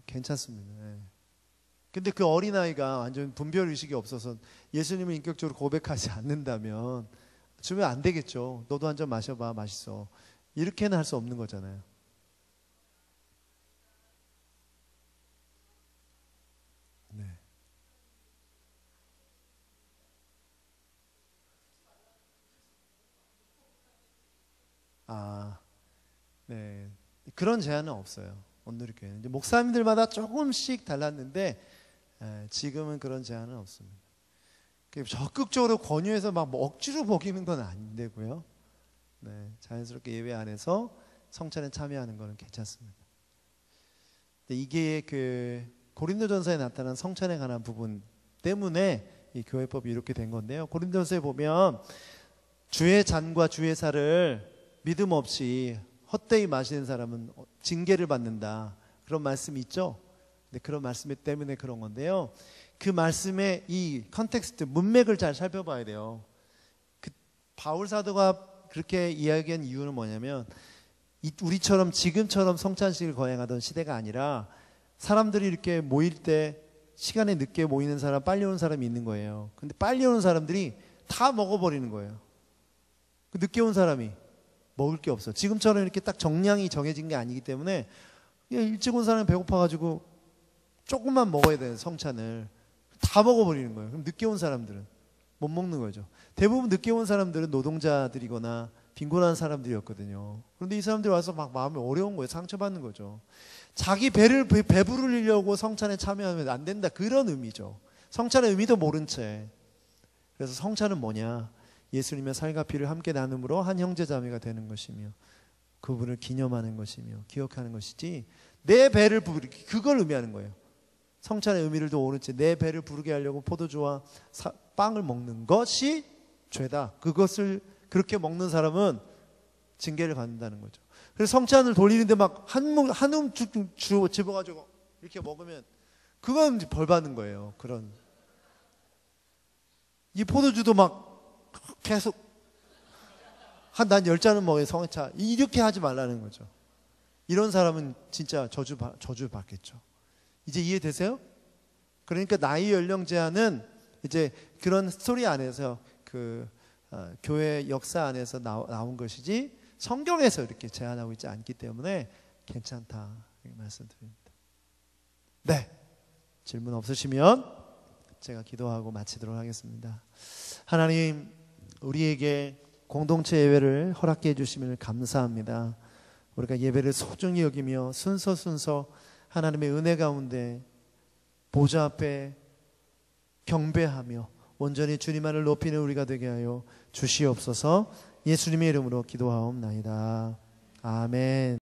괜찮습니다. 네. 근데 그 어린아이가 완전 분별의식이 없어서 예수님을 인격적으로 고백하지 않는다면 주면 안 되겠죠. 너도 한 잔 마셔봐, 맛있어. 이렇게는 할 수 없는 거잖아요. 네. 네. 그런 제한은 없어요. 온누리교회는. 이제 목사님들마다 조금씩 달랐는데 지금은 그런 제한은 없습니다. 적극적으로 권유해서 뭐 억지로 먹이는 건 안 되고요. 네, 자연스럽게 예배 안에서 성찬에 참여하는 거는 괜찮습니다. 이게 그 고린도전서에 나타난 성찬에 관한 부분 때문에 이 교회법이 이렇게 된 건데요. 고린도전서에 보면 주의 잔과 주의 살을 믿음 없이 헛되이 마시는 사람은 징계를 받는다. 그런 말씀이 있죠. 근데 그런 말씀 때문에 그런 건데요. 그 말씀의 이 컨텍스트, 문맥을 잘 살펴봐야 돼요. 그 바울 사도가 그렇게 이야기한 이유는 뭐냐면 우리처럼 지금처럼 성찬식을 거행하던 시대가 아니라 사람들이 이렇게 모일 때 시간에 늦게 모이는 사람, 빨리 오는 사람이 있는 거예요. 근데 빨리 오는 사람들이 다 먹어버리는 거예요. 그 늦게 온 사람이 먹을 게 없어. 지금처럼 이렇게 딱 정량이 정해진 게 아니기 때문에 일찍 온 사람이 배고파가지고 조금만 먹어야 되는 성찬을 다 먹어버리는 거예요. 그럼 늦게 온 사람들은 못 먹는 거죠. 대부분 늦게 온 사람들은 노동자들이거나 빈곤한 사람들이었거든요. 그런데 이 사람들이 와서 막 마음이 어려운 거예요. 상처받는 거죠. 자기 배를 배부르려고 성찬에 참여하면 안 된다. 그런 의미죠. 성찬의 의미도 모른 채. 그래서 성찬은 뭐냐? 예수님의 살과 피를 함께 나눔으로 한 형제자매가 되는 것이며 그분을 기념하는 것이며 기억하는 것이지 내 배를 부르게, 그걸 의미하는 거예요. 성찬의 의미를 더 모른 채 내 배를 부르게 하려고 포도주와 빵을 먹는 것이 죄다. 그것을 그렇게 먹는 사람은 징계를 받는다는 거죠. 그래서 성찬을 돌리는데 막 한 움쭉 집어가지고 이렇게 먹으면 그건 벌 받는 거예요. 그런 이 포도주도 막 계속 난 10잔은 먹어야 성찬 이렇게 하지 말라는 거죠. 이런 사람은 진짜 저주 받겠죠. 이제 이해되세요? 그러니까 나이 연령 제한은 이제 그런 스토리 안에서 그 교회 역사 안에서 나온 것이지 성경에서 이렇게 제한하고 있지 않기 때문에 괜찮다 이렇게 말씀드립니다. 네, 질문 없으시면 제가 기도하고 마치도록 하겠습니다. 하나님, 우리에게 공동체 예배를 허락해 주시면 감사합니다. 우리가 예배를 소중히 여기며 순서 하나님의 은혜 가운데 보좌 앞에 경배하며 온전히 주님만을 높이는 우리가 되게 하여 주시옵소서. 예수님의 이름으로 기도하옵나이다. 아멘.